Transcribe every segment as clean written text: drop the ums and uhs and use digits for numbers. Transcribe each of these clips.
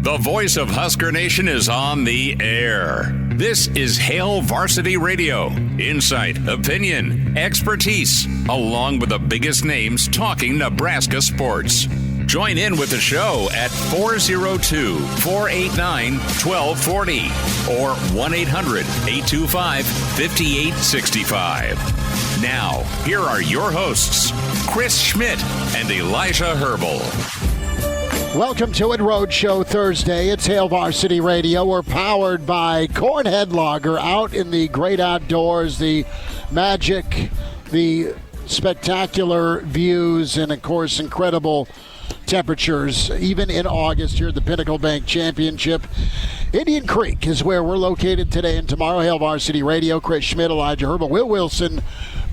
The voice of Husker Nation is on the air. This is Hail Varsity Radio. Insight, opinion, expertise, along with the biggest names talking Nebraska sports. Join in with the show at 402-489-1240 or 1-800-825-5865. Now, here are your hosts, Chris Schmidt and Elijah Herbel. Welcome to it, Roadshow Thursday. It's Hail Varsity Radio. We're powered by Cornhead Lager out in the great outdoors, the magic, the spectacular views, and, of course, incredible temperatures, even in August here at the Pinnacle Bank Championship. Indian Creek is where we're located today and tomorrow. Hail Varsity Radio, Chris Schmidt, Elijah Herbel, Will Wilson,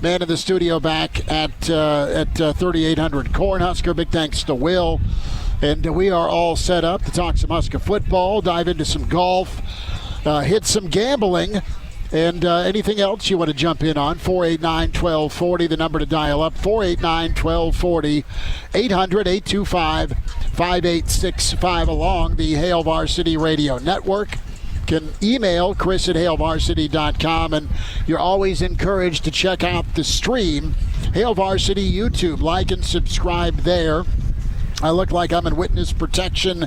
man in the studio back at 3800 Cornhusker. Big thanks to Will. And we are all set up to talk some Husker football, dive into some golf, hit some gambling, and anything else you want to jump in on. 489-1240, the number to dial up, 489-1240, 800-825-5865 along the Hail Varsity Radio Network. Can email Chris at hailvarsity.com, and you're always encouraged to check out the stream, Hail Varsity YouTube. Like and subscribe there. I look like I'm in witness protection.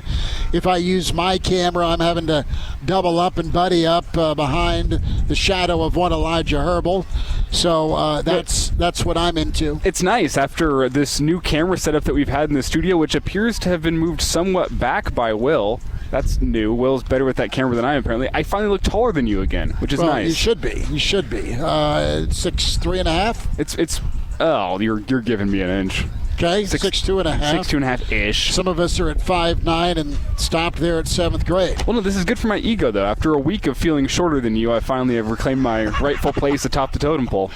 If I use my camera, I'm having to double up and buddy up behind the shadow of one Elijah Herbel. So that's what I'm into. It's nice after this new camera setup that we've had in the studio, which appears to have been moved somewhat back by Will. That's new. Will's better with that camera than I am, apparently. I finally look taller than you again, which is nice. You should be. 6'3.5". Oh, you're giving me an inch. Okay, 6'2.5". 6'2.5-ish. Some of us are at 5'9" and stopped there at 7th grade. Well, no, this is good for my ego, though. After a week of feeling shorter than you, I finally have reclaimed my rightful place atop the totem pole.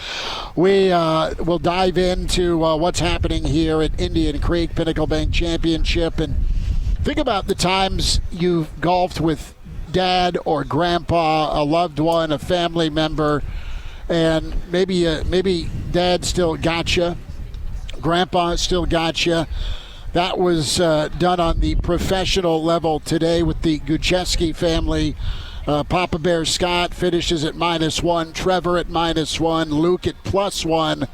We will dive into what's happening here at Indian Creek, Pinnacle Bank Championship, and think about the times you've golfed with dad or grandpa, a loved one, a family member, and maybe dad still got you. Grandpa still got you. That was done on the professional level today with the Gucheski family. Papa Bear Scott finishes at -1, Trevor at -1, Luke at +1.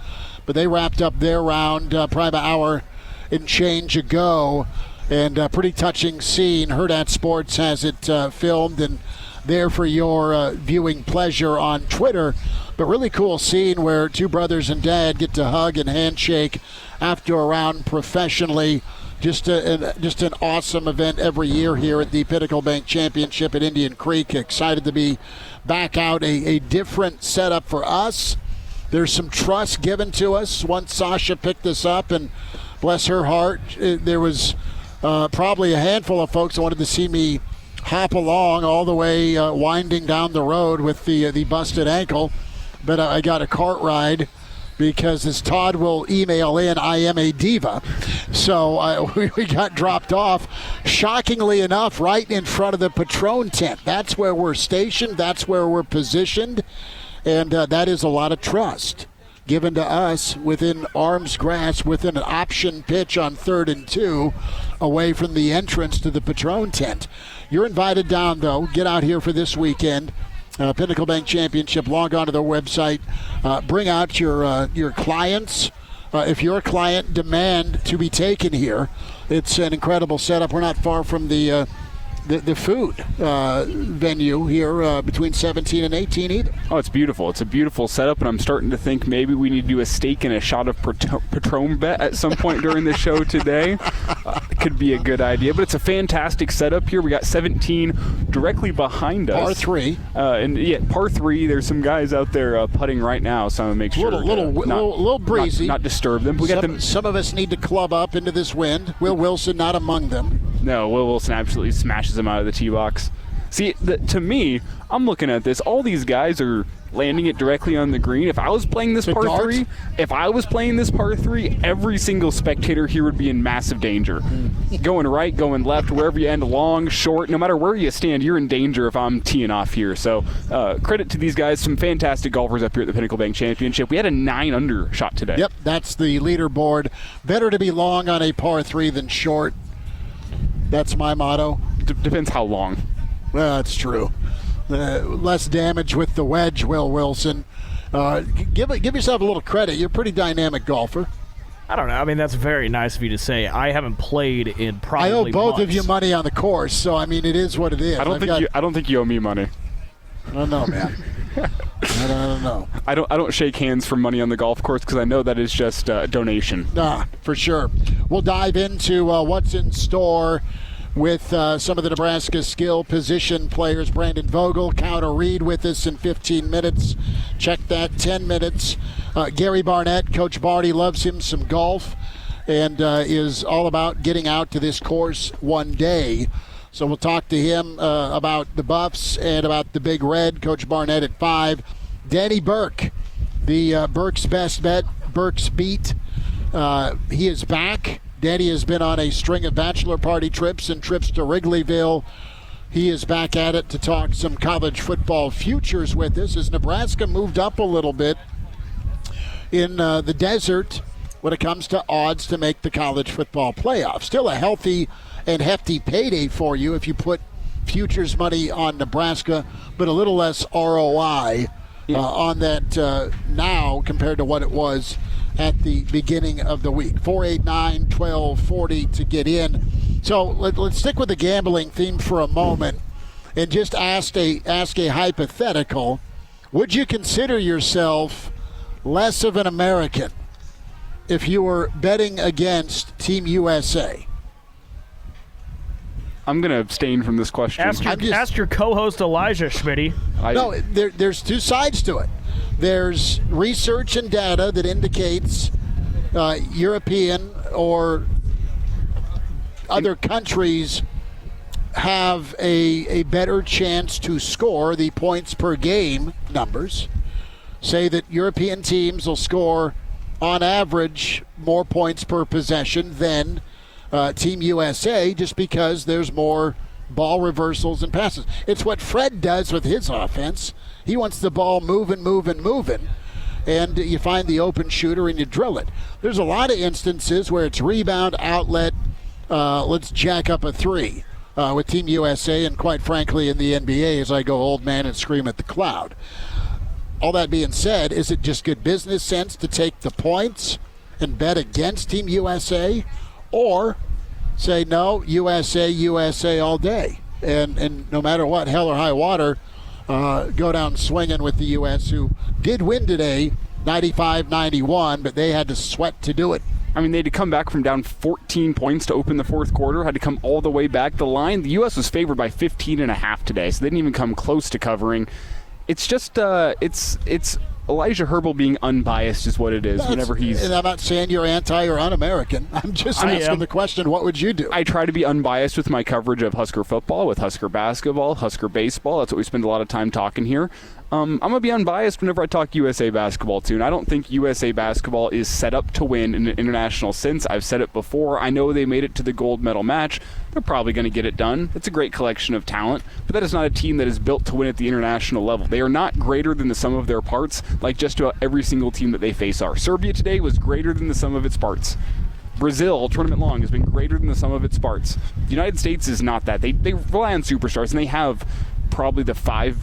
But they wrapped up their round probably an hour and change ago. And a pretty touching scene. Hurrdat Sports has it filmed and there for your viewing pleasure on Twitter. But really cool scene where two brothers and dad get to hug and handshake after a round professionally. Just an awesome event every year here at the Pinnacle Bank Championship at Indian Creek. Excited to be back out. A different setup for us. There's some trust given to us once Sasha picked this up, and bless her heart, there was probably a handful of folks that wanted to see me hop along all the way winding down the road with the busted ankle. But I got a cart ride because, as Todd will email in, I am a diva. So we got dropped off, shockingly enough, right in front of the Patron tent. That's where we're stationed. That's where we're positioned. And that is a lot of trust given to us within arm's grasp, within an option pitch on 3rd and 2, away from the entrance to the Patron tent. You're invited down, though. Get out here for this weekend. Pinnacle Bank Championship. Log on to their website. Bring out your clients. If you're a client, demand to be taken here. It's an incredible setup. We're not far from the food venue here between 17 and 18 either. Oh, it's beautiful. It's a beautiful setup, and I'm starting to think maybe we need to do a steak and a shot of Patron bet at some point during the show today. Could be a good idea, but it's a fantastic setup here. We got 17 directly behind us. Par 3. Par 3. There's some guys out there putting right now, so I'm going to make sure little breezy. Not disturb them. Some of us need to club up into this wind. Will Wilson not among them. No, Will Wilson absolutely smashes them out of the tee box. See, to me, I'm looking at this. All these guys are landing it directly on the green. If I was playing this par 3, every single spectator here would be in massive danger. Going right, going left, wherever you end, long, short, no matter where you stand, you're in danger if I'm teeing off here. So credit to these guys. Some fantastic golfers up here at the Pinnacle Bank Championship. We had a 9-under shot today. Yep, that's the leaderboard. Better to be long on a par 3 than short. That's my motto. Depends how long. Well, that's true. Less damage with the wedge, Will Wilson. Give yourself a little credit. You're a pretty dynamic golfer. I don't know. I mean, that's very nice of you to say. I haven't played in probably I owe both months. of you money on the course, so I mean, it is what it is. I don't think you owe me money. I don't know, man. I don't know. I don't shake hands for money on the golf course because I know that is just a donation. Nah, for sure. We'll dive into what's in store with some of the Nebraska skill position players. Brandon Vogel, counter read with us in 15 minutes. Check that, 10 minutes. Gary Barnett, Coach Barty loves him some golf and is all about getting out to this course one day. So we'll talk to him about the Buffs and about the Big Red. Coach Barnett at 5. Danny Burke, the Burke's Best Bet, Burke's Beat. He is back. Danny has been on a string of bachelor party trips and trips to Wrigleyville. He is back at it to talk some college football futures with us as Nebraska moved up a little bit in the desert when it comes to odds to make the college football playoff. Still a healthy and hefty payday for you if you put futures money on Nebraska, but a little less ROI on that now compared to what it was at the beginning of the week. 489-1240 to get in. So let's stick with the gambling theme for a moment and just ask a hypothetical. Would you consider yourself less of an American if you were betting against Team USA? I'm going to abstain from this question. Ask your co-host Elijah, Schmidt. No, there's two sides to it. There's research and data that indicates European or other countries have a better chance to score. The points per game numbers say that European teams will score, on average, more points per possession than Team USA just because there's more ball reversals and passes. It's what Fred does with his offense. He wants the ball moving, and you find the open shooter and you drill it. There's a lot of instances where it's rebound, outlet, let's jack up a three with Team USA, and quite frankly in the NBA as I go old man and scream at the cloud. All that being said, is it just good business sense to take the points and bet against Team USA, or say no, USA all day, and no matter what, hell or high water, go down swinging with the U.S., who did win today, 95-91, but they had to sweat to do it. I mean, they had to come back from down 14 points to open the fourth quarter, had to come all the way back the line. The U.S. was favored by 15.5 today, so they didn't even come close to covering. It's just, it's Elijah Herbel being unbiased is what it is. Whenever he's, and I'm not saying you're anti or un-American. I'm just asking the question, what would you do? I try to be unbiased with my coverage of Husker football, with Husker basketball, Husker baseball. That's what we spend a lot of time talking here. I'm going to be unbiased whenever I talk USA basketball, too. And I don't think USA basketball is set up to win in an international sense. I've said it before. I know they made it to the gold medal match. They're probably going to get it done. It's a great collection of talent, but that is not a team that is built to win at the international level. They are not greater than the sum of their parts, like just about every single team that they face are. Serbia today was greater than the sum of its parts. Brazil, tournament long, has been greater than the sum of its parts. The United States is not that. They rely on superstars, and they have probably the five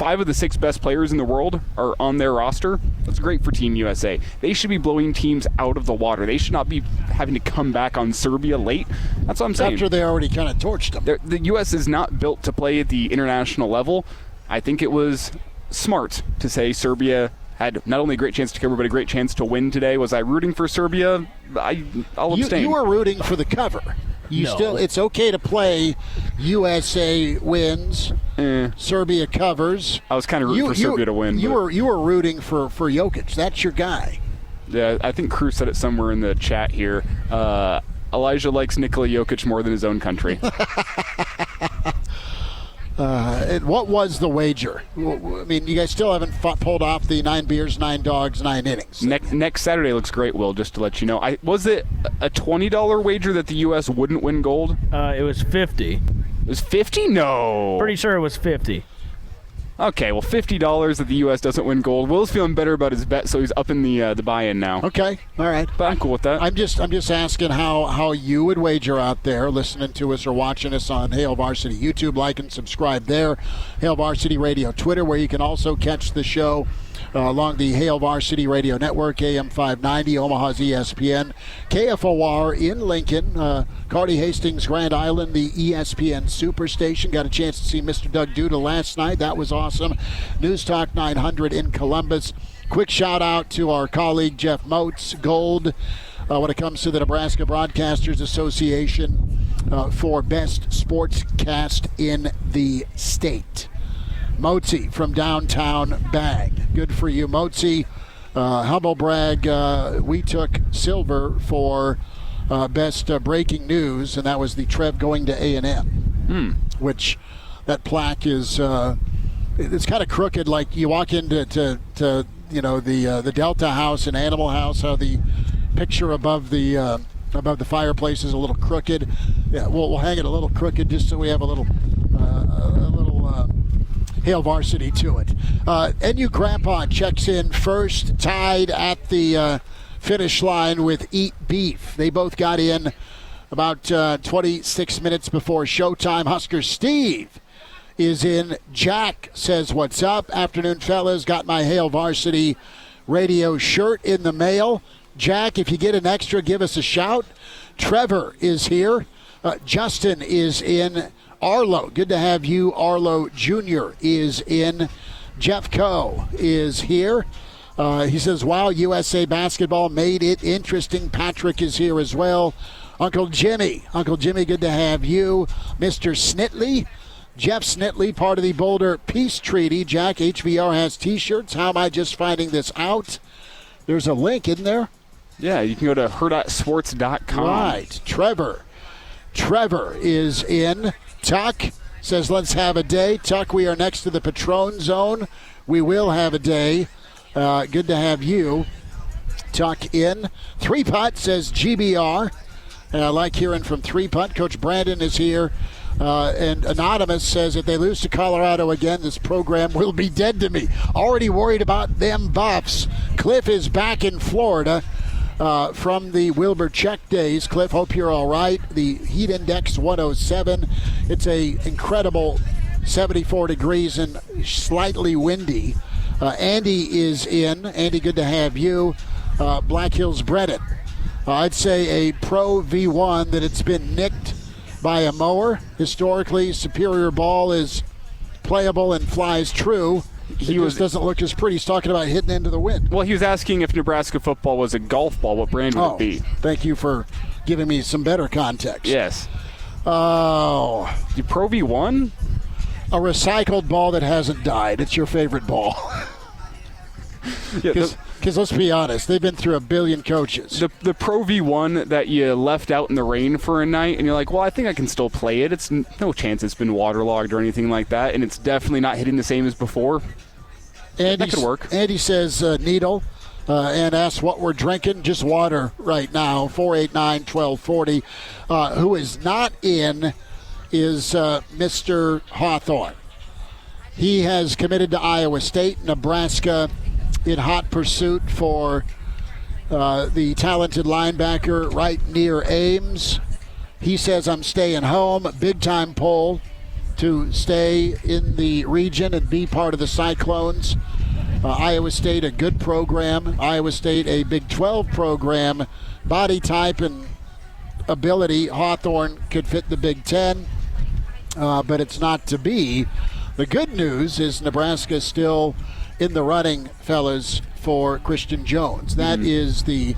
of the 6 best players in the world are on their roster. That's great for Team USA. They should be blowing teams out of the water. They should not be having to come back on Serbia late. That's what I'm saying. After they already kind of torched them. The U.S. is not built to play at the international level. I think it was smart to say Serbia had not only a great chance to cover, but a great chance to win today. Was I rooting for Serbia? I'll abstain. You were rooting for the cover. It's okay to play USA wins, Serbia covers. I was kind of rooting for Serbia to win. You were rooting for Jokic. That's your guy. Yeah, I think Cruz said it somewhere in the chat here. Elijah likes Nikola Jokic more than his own country. What was the wager? I mean, you guys still haven't pulled off the 9 beers, 9 dogs, 9 innings. Next Saturday looks great, Will, just to let you know. Was it a $20 wager that the U.S. wouldn't win gold? It was 50. It was 50? No. Pretty sure it was 50. Okay, well, $50 that the U.S. doesn't win gold. Will's feeling better about his bet, so he's upping the buy-in now. Okay, all right. But I'm cool with that. I'm just asking how you would wager out there, listening to us or watching us on Hail Varsity YouTube. Like and subscribe there. Hail Varsity Radio Twitter, where you can also catch the show along the Hail Varsity Radio Network, AM 590, Omaha's ESPN, KFOR in Lincoln, Cardi Hastings, Grand Island, the ESPN Superstation. Got a chance to see Mr. Doug Duda last night. That was awesome. News Talk 900 in Columbus. Quick shout out to our colleague Jeff Moats, Gold, when it comes to the Nebraska Broadcasters Association for Best Sportscast in the state. Moatsy from downtown Bag. Good for you, Moatsy. Humble brag, we took silver for best breaking news, and that was the Trev going to A&M, which that plaque is it's kind of crooked. Like you walk into the Delta House and Animal House, how the picture above the fireplace is a little crooked. Yeah, we'll hang it a little crooked just so we have a little Hail Varsity to it. NU Grandpa checks in first, tied at the finish line with Eat Beef. They both got in about 26 minutes before showtime. Husker Steve is in. Jack says, what's up? Afternoon, fellas. Got my Hail Varsity Radio shirt in the mail. Jack, if you get an extra, give us a shout. Trevor is here. Justin is in. Arlo, good to have you. Arlo Jr. is in. Jeff Coe is here. He says, wow, USA basketball made it interesting. Patrick is here as well. Uncle Jimmy, good to have you. Mr. Snitley, Jeff Snitley, part of the Boulder Peace Treaty. Jack, HVR has T-shirts. How am I just finding this out? There's a link, isn't there? Yeah, you can go to hurrdatsports.com. Right. Trevor is in. Tuck says, let's have a day. Tuck, we are next to the Patron Zone. We will have a day. Good to have you. Tuck in. 3-Putt says GBR. And I like hearing from 3-Putt. Coach Brandon is here. And Anonymous says, if they lose to Colorado again, this program will be dead to me. Already worried about them Buffs. Cliff is back in Florida. From the Wilbur Check days. Cliff, hope you're all right. The heat index 107. It's a incredible 74 degrees and slightly windy. Andy is in. Andy, good to have you. Black Hills Brennan. I'd say a pro V1 that it's been nicked by a mower. Historically, superior ball is playable and flies true. He doesn't look as pretty. He's talking about hitting into the wind. Well, he was asking if Nebraska football was a golf ball, what brand would it be? Thank you for giving me some better context. Yes. Oh. The Pro V1? A recycled ball that hasn't died. It's your favorite ball. Because let's be honest, they've been through a billion coaches. The Pro V1 that you left out in the rain for a night, and you're like, well, I think I can still play it. It's no chance it's been waterlogged or anything like that, and it's definitely not hitting the same as before. That could work. Andy says needle and asks what we're drinking. Just water right now, 489-1240. Who is not in is Mr. Hawthorne. He has committed to Iowa State. Nebraska in hot pursuit for the talented linebacker right near Ames. He says, I'm staying home. Big-time poll to stay in the region and be part of the Cyclones. Iowa State, a good program. Iowa State, a Big 12 program. Body type and ability, Hawthorne could fit the Big 10, but it's not to be. The good news is Nebraska is still in the running, fellas, for Christian Jones. That is the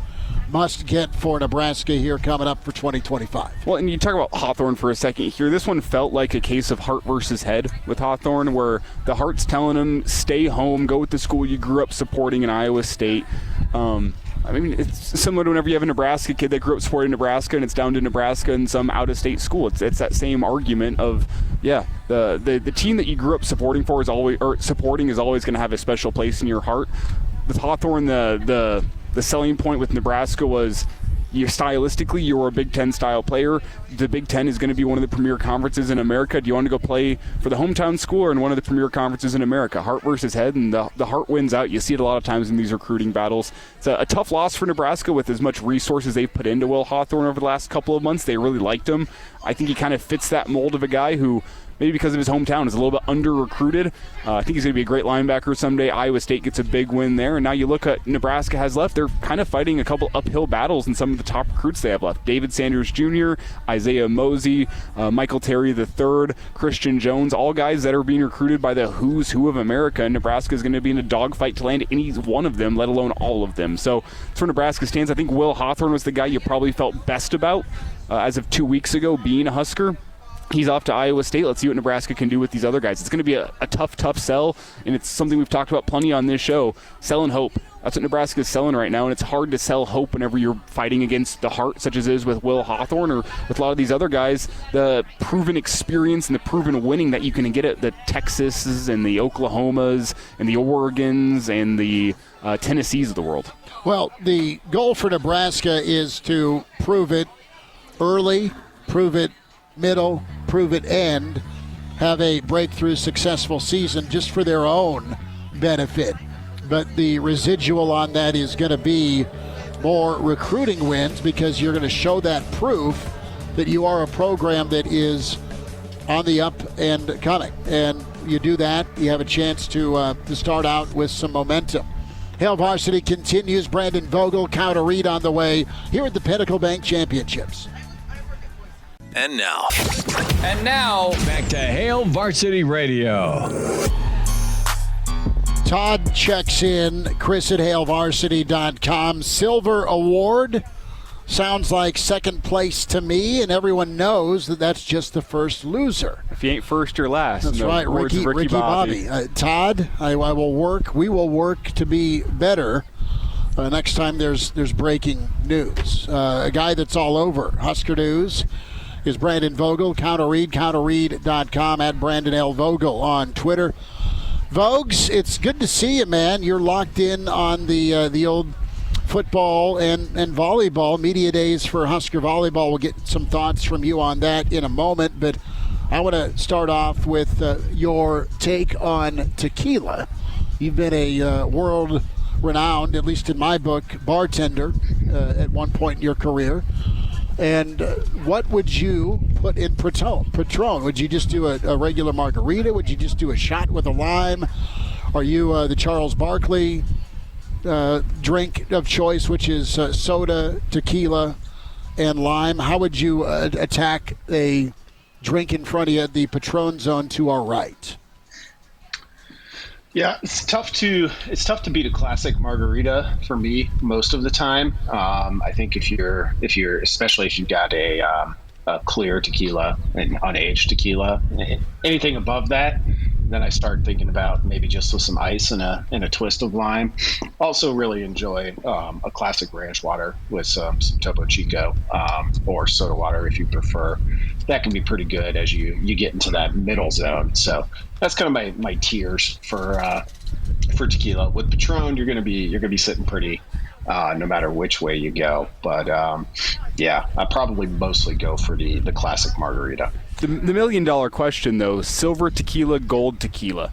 must-get for Nebraska here coming up for 2025. Well, and you talk about Hawthorne for a second here. This one felt like a case of heart versus head with Hawthorne, where the heart's telling him, stay home, go with the school you grew up supporting in Iowa State. I mean, it's similar to whenever you have a Nebraska kid that grew up supporting Nebraska and it's down to Nebraska and some out-of-state school. It's that same argument of, the team that you grew up supporting is always going to have a special place in your heart. With Hawthorne, the selling point with Nebraska was stylistically, you're a Big Ten style player. The Big Ten is going to be one of the premier conferences in America. Do you want to go play for the hometown school or in one of the premier conferences in America? Heart versus head, and the heart wins out. You see it a lot of times in these recruiting battles. It's a tough loss for Nebraska with as much resources they've put into Will Hawthorne over the last couple of months. They really liked him. I think he kind of fits that mold of a guy who, maybe because of his hometown, is a little bit under-recruited. I think he's going to be a great linebacker someday. Iowa State gets a big win there. And now you look at Nebraska has left. They're kind of fighting a couple uphill battles in some of the top recruits they have left. David Sanders Jr., Isaiah Mosey, Michael Terry III, Christian Jones, all guys that are being recruited by the who's who of America. And Nebraska is going to be in a dogfight to land any one of them, let alone all of them. So as for Nebraska stands, I think Will Hawthorne was the guy you probably felt best about as of 2 weeks ago being a Husker. He's off to Iowa State. Let's see what Nebraska can do with these other guys. It's going to be a tough sell, and it's something we've talked about plenty on this show, selling hope. That's what Nebraska is selling right now, and it's hard to sell hope whenever you're fighting against the heart, such as it is with Will Hawthorne or with a lot of these other guys, the proven experience and the proven winning that you can get at the Texases and the Oklahomas and the Oregons and the Tennessees of the world. Well, the goal for Nebraska is to prove it early, prove it middle, prove it end, have a breakthrough successful season just for their own benefit. But the residual on that is going to be more recruiting wins because you're going to show that proof that you are a program that is on the up and coming. And you do that, you have a chance to start out with some momentum. Hail Varsity continues. Brandon Vogel, counter read on the way here at the Pinnacle Bank Championships. And now, back to Hail Varsity Radio. Todd checks in. Chris at HailVarsity.com. Silver award. Sounds like second place to me, and everyone knows that that's just the first loser. If you ain't first, you're last. That's right, Ricky Bobby. Todd, I will work. We will work to be better next time there's breaking news. A guy that's all over Husker news is Brandon Vogel. Counterread.com, at Brandon L. Vogel on Twitter. Vogues, it's good to see you, man. You're locked in on the old football and volleyball media days for Husker volleyball. We'll get some thoughts from you on that in a moment, but I want to start off with your take on tequila. You've been a world-renowned, at least in my book, bartender at one point in your career. And what would you put in Patron? Would you just do a regular margarita? Would you just do a shot with a lime? Are you the Charles Barkley drink of choice, which is soda, tequila, and lime? How would you attack a drink in front of you at the Patron zone to our right? Yeah, it's tough to beat a classic margarita for me most of the time. I think if you're especially if you've got a clear tequila, an unaged tequila, anything above that, then I start thinking about maybe just with some ice and a twist of lime. Also, really enjoy a classic ranch water with some Topo Chico or soda water if you prefer. That can be pretty good as you get into that middle zone. So that's kind of my tiers for tequila. With Patron, you're gonna be sitting pretty no matter which way you go. But yeah, I probably mostly go for the classic margarita. The $1 million question, though: silver tequila, gold tequila.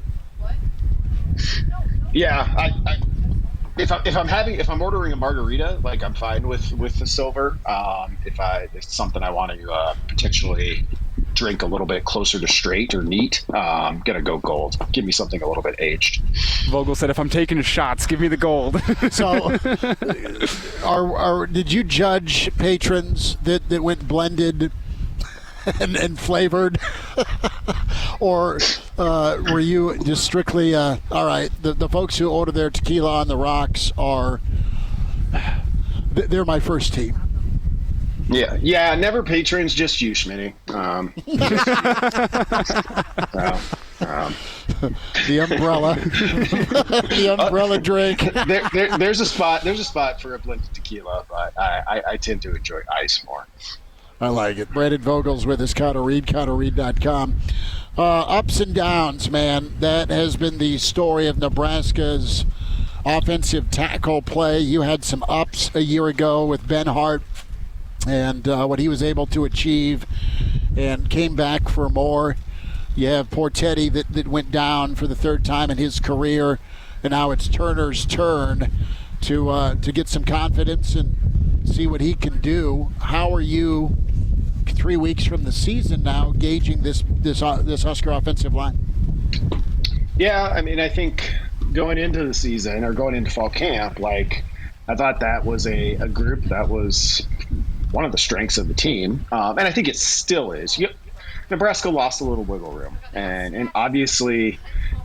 Yeah, if I'm ordering a margarita, like, I'm fine with the silver. If it's something I want to potentially drink a little bit closer to straight or neat, I'm gonna go gold. Give me something a little bit aged. Vogel said, "If I'm taking shots, give me the gold." So, did you judge patrons that went blended and flavored, or were you just strictly all right? The folks who order their tequila on the rocks they're my first team. Yeah, never patrons, just you, Schmidt. The umbrella, the umbrella drink. There's a spot for a blended tequila, but I tend to enjoy ice more. I like it. Brandon Vogel's with us, counterread.com. Ups and downs, man. That has been the story of Nebraska's offensive tackle play. You had some ups a year ago with Ben Hart and what he was able to achieve and came back for more. You have poor Teddy that went down for the third time in his career, and now it's Turner's turn to get some confidence and see what he can do. How are you 3 weeks from the season now gauging this Husker offensive line? Yeah, I mean, I think going into the season or going into fall camp, I thought that was a group that was one of the strengths of the team, and I think it still is. Nebraska lost a little wiggle room, and obviously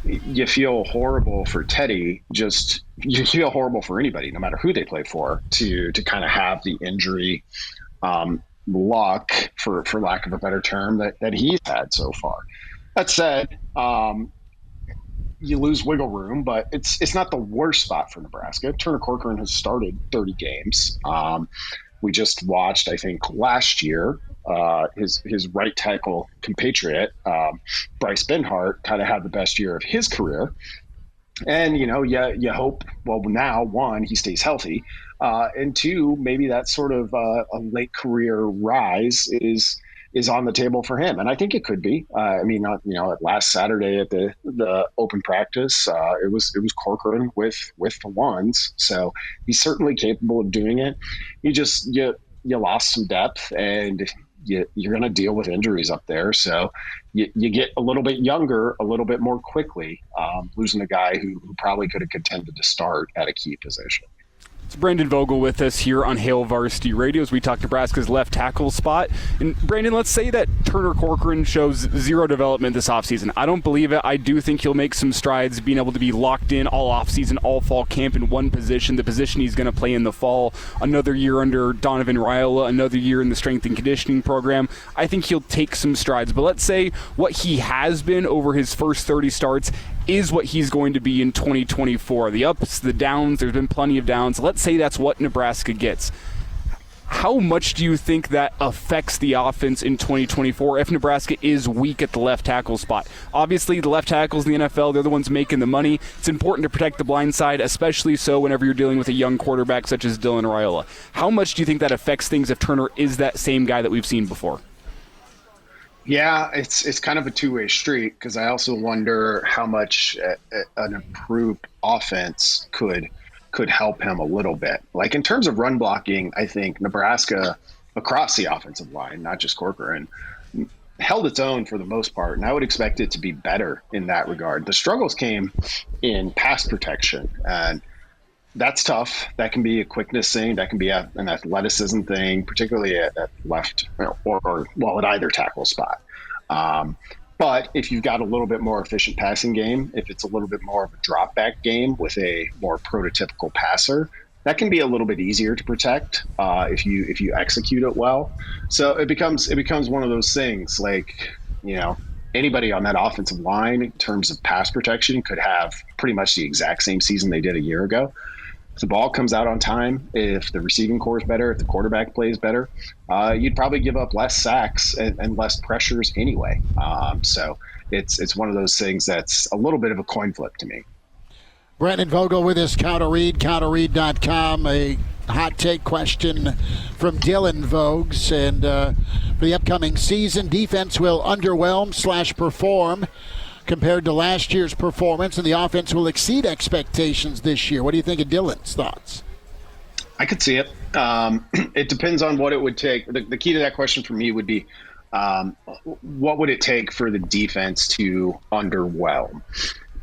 you feel horrible for Teddy. Just you feel horrible for anybody, no matter who they play for, to kind of have the injury luck, for lack of a better term, that he's had so far. That said, you lose wiggle room, but it's not the worst spot for Nebraska. Turner Corcoran has started 30 games. We just watched, I think, last year, his right tackle compatriot, Bryce Benhart, kind of had the best year of his career. And, you hope, well, now, one, he stays healthy, and two, maybe that sort of a late career rise is on the table for him. And I think it could be. Last Saturday at the open practice, it was Corcoran with the ones. So he's certainly capable of doing it. You lost some depth, and you're going to deal with injuries up there. So you get a little bit younger, a little bit more quickly, losing a guy who probably could have contended to start at a key position. It's Brandon Vogel with us here on Hail Varsity Radio as we talk Nebraska's left tackle spot. And Brandon, let's say that Turner Corcoran shows zero development this offseason. I don't believe it. I do think he'll make some strides, being able to be locked in all offseason, all fall camp in one position, the position he's going to play in the fall. Another year under Donovan Raiola, another year in the strength and conditioning program. I think he'll take some strides. But let's say what he has been over his first 30 starts is what he's going to be in 2024. The ups, the downs, there's been plenty of downs. Let's say that's what Nebraska gets. How much do you think that affects the offense in 2024 if Nebraska is weak at the left tackle spot? Obviously, the left tackles in the NFL, they're the ones making the money. It's important to protect the blind side, especially so whenever you're dealing with a young quarterback such as Dylan Raiola. How much do you think that affects things if Turner is that same guy that we've seen before? Yeah, it's kind of a two-way street, because I also wonder how much an improved offense could help him a little bit. Like in terms of run blocking, I think Nebraska across the offensive line, not just Corcoran, held its own for the most part, and I would expect it to be better in that regard. The struggles came in pass protection, and that's tough. That can be a quickness thing. That can be an athleticism thing, particularly at left or at either tackle spot. But if you've got a little bit more efficient passing game, if it's a little bit more of a drop back game with a more prototypical passer, that can be a little bit easier to protect if you execute it well. So it becomes one of those things like, anybody on that offensive line in terms of pass protection could have pretty much the exact same season they did a year ago. If the ball comes out on time, if the receiving core is better, if the quarterback plays better, you'd probably give up less sacks and less pressures anyway. So it's one of those things that's a little bit of a coin flip to me. Brandon Vogel with us, counterread, counterread.com. A hot take question from Dylan Vogues. And for the upcoming season, defense will underwhelm/perform compared to last year's performance, and the offense will exceed expectations this year. What do you think of Dylan's thoughts? I could see it. It depends on what it would take. The key to that question for me would be, what would it take for the defense to underwhelm?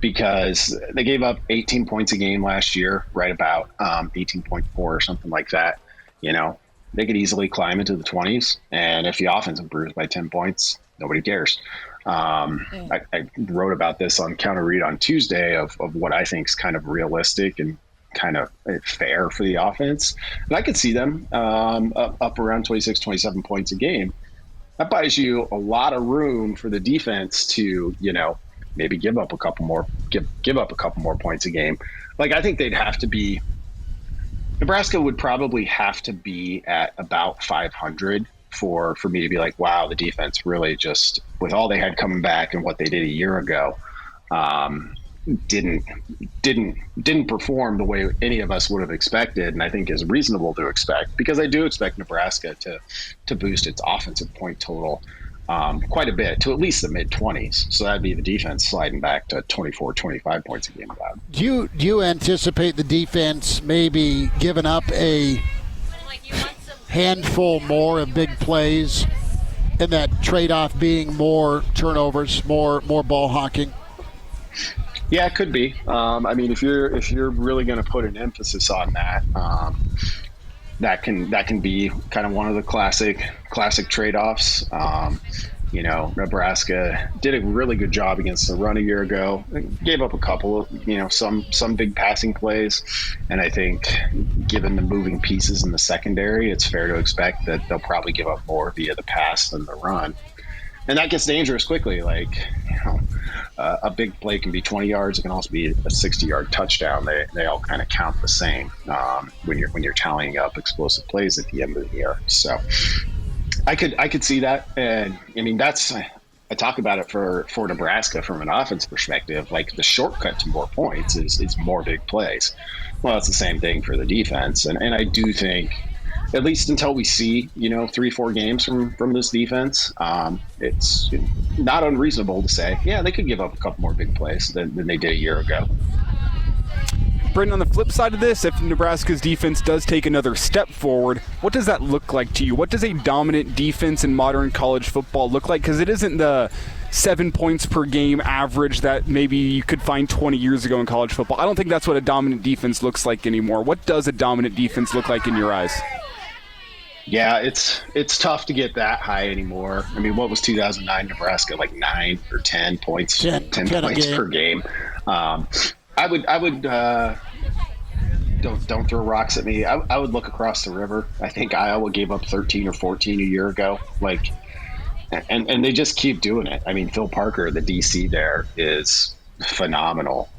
Because they gave up 18 points a game last year, right about 18.4 or something like that. They could easily climb into the 20s, and if the offense improves by 10 points, nobody cares. I wrote about this on Counter Read on Tuesday of what I think is kind of realistic and kind of fair for the offense. And I could see them up around 26, 27 points a game. That buys you a lot of room for the defense to, maybe give up a couple more points a game. Like, I think they'd have to be – Nebraska would probably have to be at about 500 for me to be like, wow, the defense really just, with all they had coming back and what they did a year ago, didn't perform the way any of us would have expected, and I think is reasonable to expect, because I do expect Nebraska to boost its offensive point total quite a bit to at least the mid-20s. So that'd be the defense sliding back to 24, 25 points a game. Do you anticipate the defense maybe giving up a handful more of big plays, and that trade-off being more turnovers, more ball hawking? Yeah, it could be. I mean, if you're really going to put an emphasis on that, that can be kind of one of the classic trade-offs. Nebraska did a really good job against the run a year ago. Gave up a couple of, some big passing plays. And I think given the moving pieces in the secondary, it's fair to expect that they'll probably give up more via the pass than the run. And that gets dangerous quickly. A big play can be 20 yards. It can also be a 60-yard touchdown. They all kind of count the same when you're tallying up explosive plays at the end of the year. So I could see that. And I mean, I talk about it for Nebraska from an offense perspective. Like, the shortcut to more points is more big plays. Well, it's the same thing for the defense. And I do think, at least until we see, 3-4 games from this defense, it's not unreasonable to say, yeah, they could give up a couple more big plays than they did a year ago. Brandon, on the flip side of this, if Nebraska's defense does take another step forward, what does that look like to you? What does a dominant defense in modern college football look like? Because it isn't the 7 points per game average that maybe you could find 20 years ago in college football. I don't think that's what a dominant defense looks like anymore. What does a dominant defense look like in your eyes? Yeah, it's tough to get that high anymore. I mean, what was 2009 Nebraska, like 9 or 10 points, 10 points per game? I would don't throw rocks at me. I would look across the river. I think Iowa gave up 13 or 14 a year ago. And they just keep doing it. I mean, Phil Parker, the DC there, is phenomenal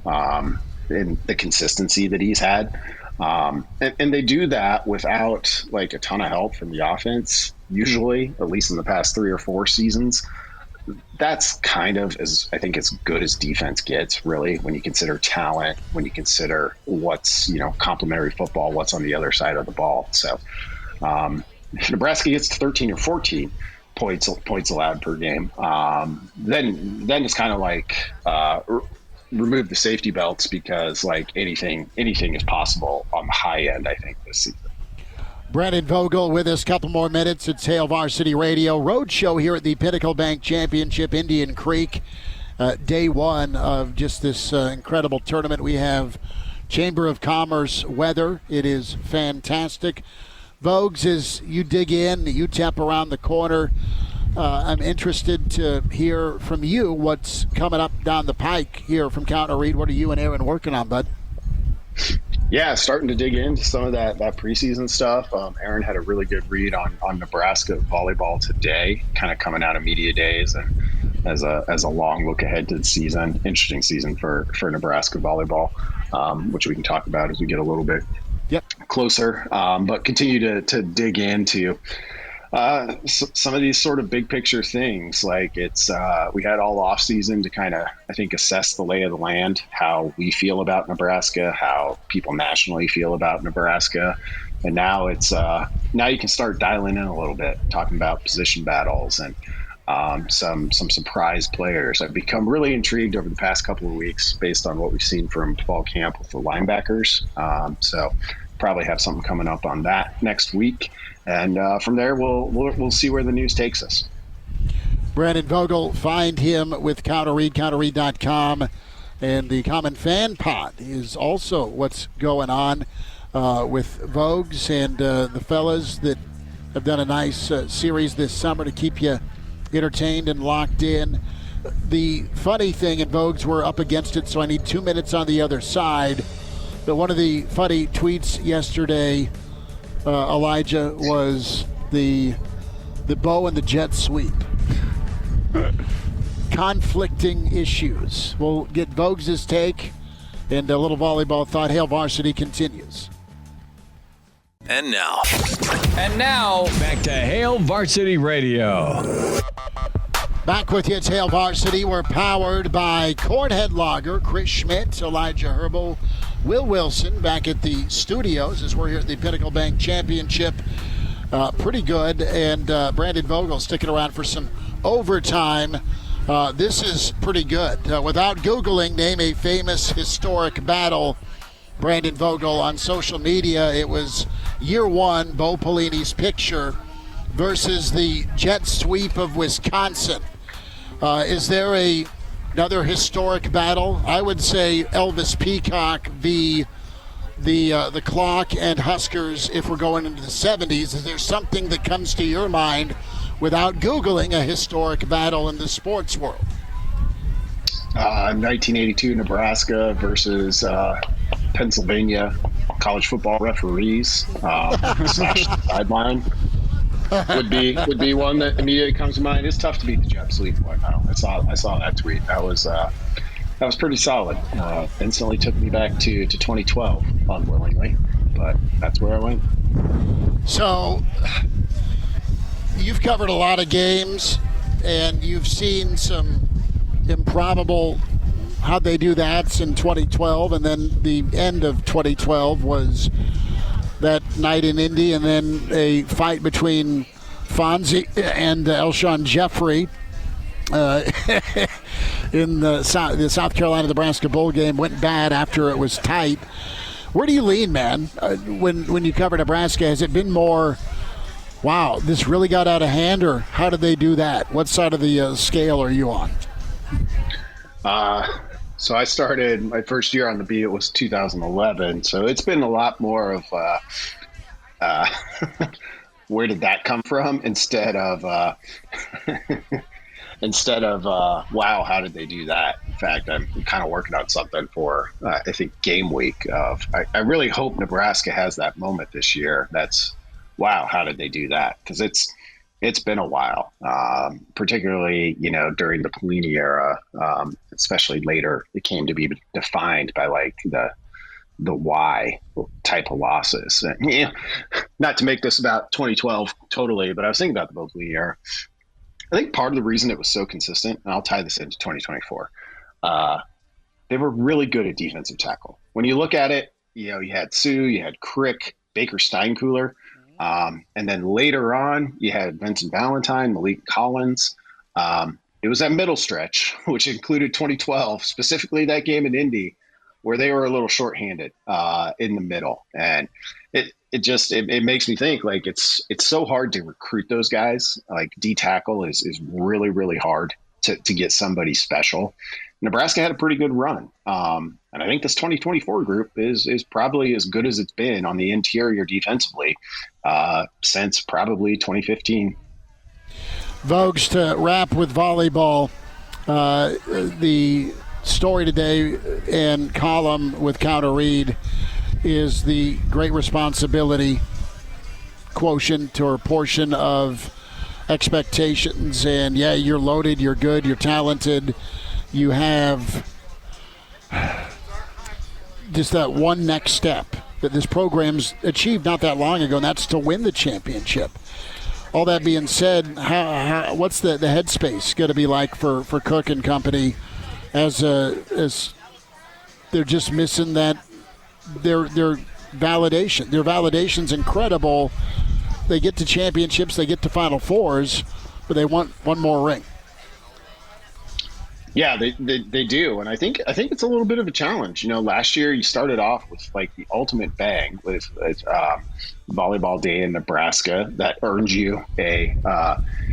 in the consistency that he's had. And they do that without a ton of help from the offense, usually, at least in the past 3 or 4 seasons. That's kind of as good as defense gets, really, when you consider talent, when you consider what's, complementary football, what's on the other side of the ball. So if Nebraska gets to 13 or 14 points allowed per game, then it's kind of like remove the safety belts, because anything is possible on the high end, I think, this season. Brandon Vogel with us. Couple more minutes. It's Hail Varsity Radio road show here at the Pinnacle Bank Championship, Indian Creek. Day one of just this incredible tournament. We have Chamber of Commerce weather. It is fantastic. Vogues, as you dig in, UTEP around the corner, I'm interested to hear from you what's coming up down the pike here from Counter Reed. What are you and Aaron working on, bud? Yeah, starting to dig into some of that preseason stuff. Aaron had a really good read on Nebraska volleyball today, kind of coming out of media days, and as a long look ahead to the season. Interesting season for Nebraska volleyball, which we can talk about as we get a little bit closer. But continue to dig into some of these sort of big picture things. We had all off season to kind of, I think, assess the lay of the land, how we feel about Nebraska, how people nationally feel about Nebraska. And now now you can start dialing in a little bit, talking about position battles and some surprise players. I've become really intrigued over the past couple of weeks based on what we've seen from fall camp with the linebackers. So probably have something coming up on that next week. And from there, we'll see where the news takes us. Brandon Vogel, find him with Counter Reed, counterreed.com. And the Common Fan Pod is also what's going on with Vogues and the fellas that have done a nice series this summer to keep you entertained and locked in. The funny thing, and Vogues, we're up against it, so I need 2 minutes on the other side. But one of the funny tweets yesterday, Elijah, was the bow and the jet sweep. Conflicting issues. We'll get Vogues' take and a little volleyball thought. Hail Varsity continues. And now, back to Hail Varsity Radio. Back with you, it's Hail Varsity. We're powered by Cornhead Lager, Chris Schmidt, Elijah Herbel, Will Wilson back at the studios as we're here at the Pinnacle Bank Championship. Pretty good. And Brandon Vogel sticking around for some overtime. This is pretty good. Without Googling, name a famous historic battle. Brandon Vogel on social media. It was year one, Bo Pelini's picture versus the jet sweep of Wisconsin. Is there another historic battle? I would say Elvis Peacock v. the Clock and Huskers if we're going into the 70s. Is there something that comes to your mind without Googling a historic battle in the sports world? 1982 Nebraska versus Pennsylvania college football referees slash sideline would be one that immediately comes to mind. It's tough to beat the jet sweep one. I saw that tweet. That was pretty solid. Instantly took me back to 2012 unwillingly, but that's where I went. So you've covered a lot of games and you've seen some improbable how'd they do that in 2012, and then the end of 2012 was that night in Indy, and then a fight between Fonzie and Elshon Jeffrey in the South Carolina-Nebraska bowl game went bad after it was tight. Where do you lean, man, when you cover Nebraska? Has it been more, wow, this really got out of hand, or how did they do that? What side of the scale are you on? So I started my first year on the beat was 2011. So it's been a lot more of where did that come from instead of wow, how did they do that? In fact, I'm kind of working on something for I think game week of I really hope Nebraska has that moment this year. That's wow, how did they do that? Because it's been a while, particularly, during the Pelini era, especially later, it came to be defined by like the why type of losses. And, not to make this about 2012 totally, but I was thinking about the Pelini era. I think part of the reason it was so consistent, and I'll tie this into 2024, they were really good at defensive tackle. When you look at it, you had Sue, you had Crick, Baker Steinkuhler. And then later on, you had Vincent Valentine, Malik Collins. It was that middle stretch, which included 2012, specifically that game in Indy, where they were a little shorthanded in the middle. And it makes me think like it's so hard to recruit those guys. Like D tackle is really, really hard to get somebody special. Nebraska had a pretty good run. And I think this 2024 group is probably as good as it's been on the interior defensively since probably 2015. Vogues, to wrap with volleyball, the story today and column with Counter Reed is the great responsibility quotient or portion of expectations. And, yeah, you're loaded, you're good, you're talented. You have just that one next step that this program's achieved not that long ago, and that's to win the championship. All that being said, what's the headspace going to be like for Cook and company as they're just missing that their validation. Their validation's incredible. They get to championships, they get to Final Fours, but they want one more ring. Yeah, they do, and I think it's a little bit of a challenge. Last year you started off with like the ultimate bang with Volleyball Day in Nebraska that earned you a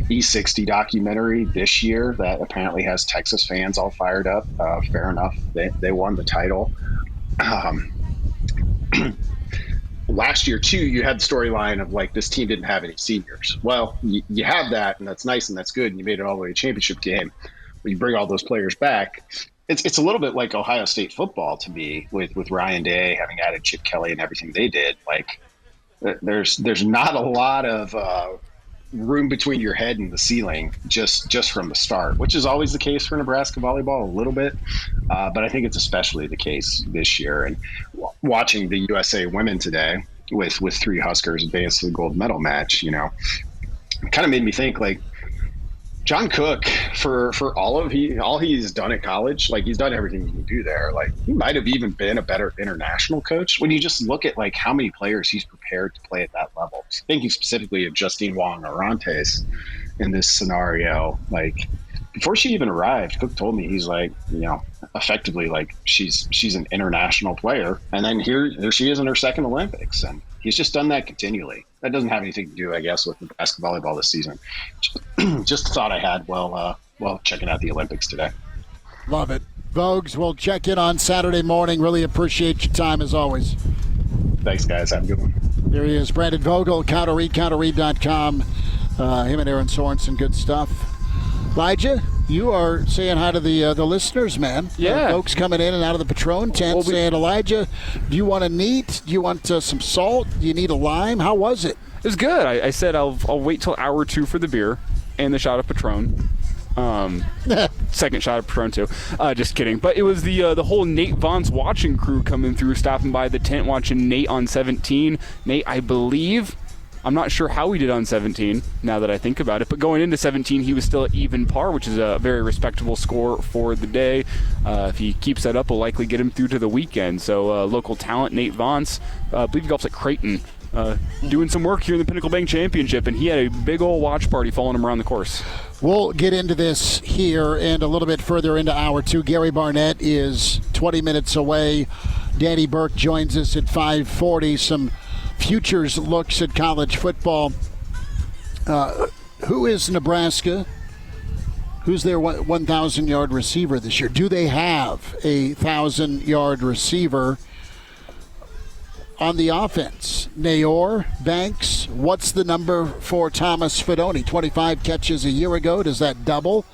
E60 documentary this year that apparently has Texas fans all fired up. Fair enough, they won the title. Last year too, you had the storyline of like this team didn't have any seniors. Well, you have that, and that's nice and that's good, and you made it all the way to championship game. You bring all those players back. It's a little bit like Ohio State football to me with Ryan Day having added Chip Kelly and everything they did. Like there's not a lot of room between your head and the ceiling just from the start, which is always the case for Nebraska volleyball a little bit. But I think it's especially the case this year. And watching the USA women today with three Huskers advance to the gold medal match, kind of made me think like, John Cook, for all he's done at college, like he's done everything he can do there. Like he might have even been a better international coach when you just look at like how many players he's prepared to play at that level. Thinking specifically of Justine Wong-Orantes in this scenario, like before she even arrived, Cook told me he's like, effectively like she's an international player, and then here she is in her second Olympics, and he's just done that continually. That doesn't have anything to do, I guess, with Nebraska volleyball this season. Just a thought I had while checking out the Olympics today. Love it. Vogues, we'll check in on Saturday morning. Really appreciate your time as always. Thanks, guys. Have a good one. There he is, Brandon Vogel, counterread.com. Him and Aaron Sorensen, good stuff. Elijah, you are saying hi to the listeners, man. Yeah. Folks coming in and out of the Patron tent saying, Elijah, do you want a neat? Do you want some salt? Do you need a lime? How was it? It was good. I said I'll wait till hour 2 for the beer and the shot of Patron. Second shot of Patron too. Just kidding. But it was the whole Nate Vaughn's watching crew coming through, stopping by the tent, watching Nate on 17. Nate, I believe, I'm not sure how he did on 17 now that I think about it, but going into 17 he was still at even par, which is a very respectable score for the day. If he keeps that up, we'll likely get him through to the weekend. So local talent, Nate Vaughn's, I believe he golfs at Creighton, doing some work here in the Pinnacle Bank Championship, and he had a big old watch party following him around the course. We'll get into this here and a little bit further into hour 2. Gary Barnett is 20 minutes away. Danny Burke joins us at 5:40. Some futures looks at college football. Who is Nebraska? Who's their 1,000-yard receiver this year? Do they have a 1,000-yard receiver on the offense? Nayor, Banks, what's the number for Thomas Fidone? 25 catches a year ago. Does that double?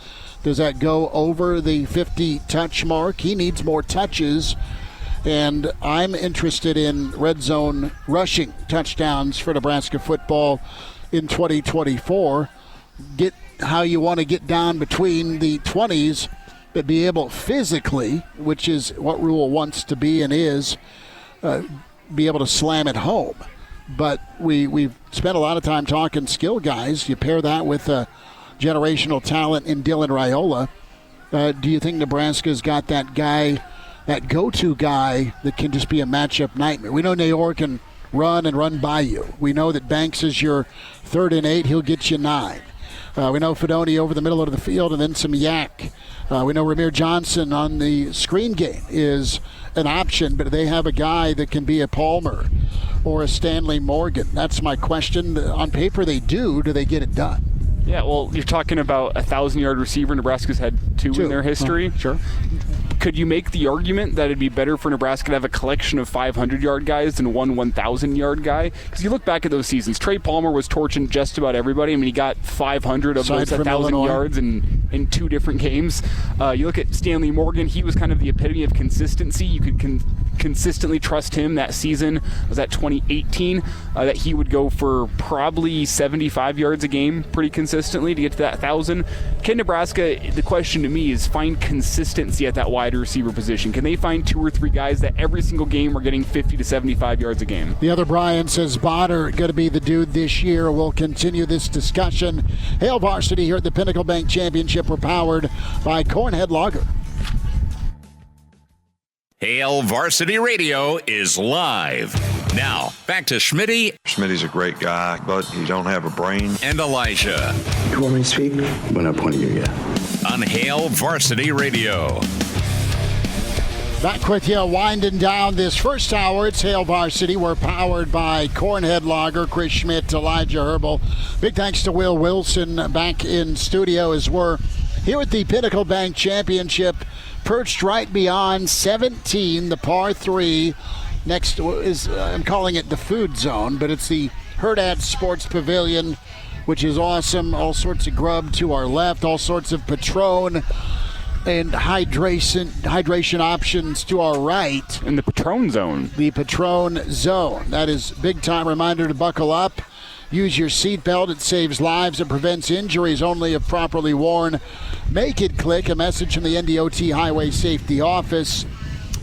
Does that go over the 50-touch mark? He needs more touches. And I'm interested in red zone rushing touchdowns for Nebraska football in 2024. Get how you want to get down between the 20s, but be able physically, which is what Rule wants to be and is, be able to slam it home. But we've spent a lot of time talking skill guys. You pair that with generational talent in Dylan Raiola. Do you think Nebraska's got that guy, that go-to guy that can just be a matchup nightmare? We know Nayor can run by you. We know that Banks is your 3rd and 8. He'll get you 9. We know Fidone over the middle of the field and then some yak. We know Ramir Johnson on the screen game is an option, but they have a guy that can be a Palmer or a Stanley Morgan. That's my question. On paper they do. Do they get it done? Yeah, well, you're talking about a 1,000-yard receiver. Nebraska's had two in their history. Sure. Could you make the argument that it'd be better for Nebraska to have a collection of 500-yard guys than one 1,000-yard guy? Because you look back at those seasons, Trey Palmer was torching just about everybody. I mean, he got 500 of those 1,000 yards in 2 different games. You look at Stanley Morgan, he was kind of the epitome of consistency. You could consistently trust him. That season was that 2018, that he would go for probably 75 yards a game pretty consistently to get to that 1,000. Can Nebraska, the question to me is, find consistency at that wide receiver position? Can they find 2 or 3 guys that every single game are getting 50 to 75 yards a game? The other Brian says Bonner going to be the dude this year. We'll continue this discussion. Hail Varsity here at the Pinnacle Bank Championship. We're powered by Cornhead Lager. Hail Varsity Radio is live. Now, back to Schmitty. Schmitty's a great guy, but he don't have a brain. And Elijah. You want me to speak? When I point at you, yeah. On Hail Varsity Radio. Back with you, winding down this first hour. It's Hail Varsity. We're powered by Cornhead Lager, Chris Schmidt, Elijah Herbel. Big thanks to Will Wilson back in studio as we're here at the Pinnacle Bank Championship, perched right beyond 17, the par 3. Next is, I'm calling it the food zone, but it's the Hurrdat Sports Pavilion, which is awesome. All sorts of grub to our left, all sorts of Patron and hydration options to our right. In the Patron zone. The Patron zone. That is big time reminder to buckle up. Use your seatbelt. It saves lives. It prevents injuries only if properly worn. Make it click. A message from the NDOT Highway Safety Office.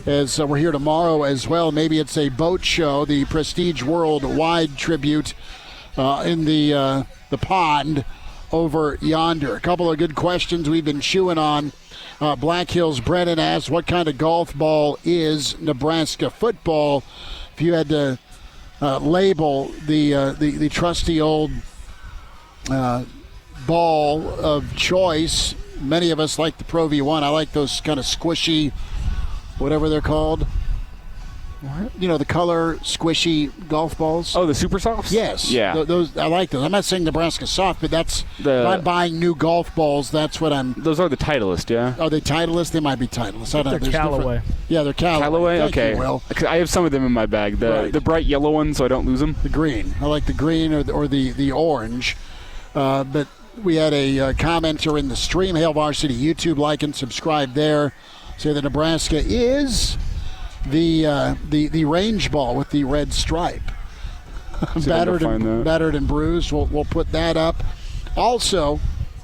As we're here tomorrow as well. Maybe it's a boat show, the Prestige Worldwide tribute in the pond over yonder. A couple of good questions we've been chewing on. Black Hills Brennan asks, what kind of golf ball is Nebraska football? If you had to label the trusty old ball of choice, many of us like the Pro V1. I like those kind of squishy, whatever they're called. What? You know, the color squishy golf balls. Oh, the Super Softs? Yes. Yeah. Those I like those. I'm not saying Nebraska soft, but that's if I'm buying new golf balls, that's what I'm. Those are the Titleist, yeah. Are they Titleist? They might be Titleist. I don't know. They're Callaway. Yeah, they're Callaway. Callaway? Thank okay. you, Will. I have some of them in my bag. The bright yellow ones, so I don't lose them. The green. I like the green or the orange. But we had a commenter in the stream, Hail Varsity YouTube. Like and subscribe there. Say that Nebraska is the range ball with the red stripe. battered and bruised. We'll put that up. Also,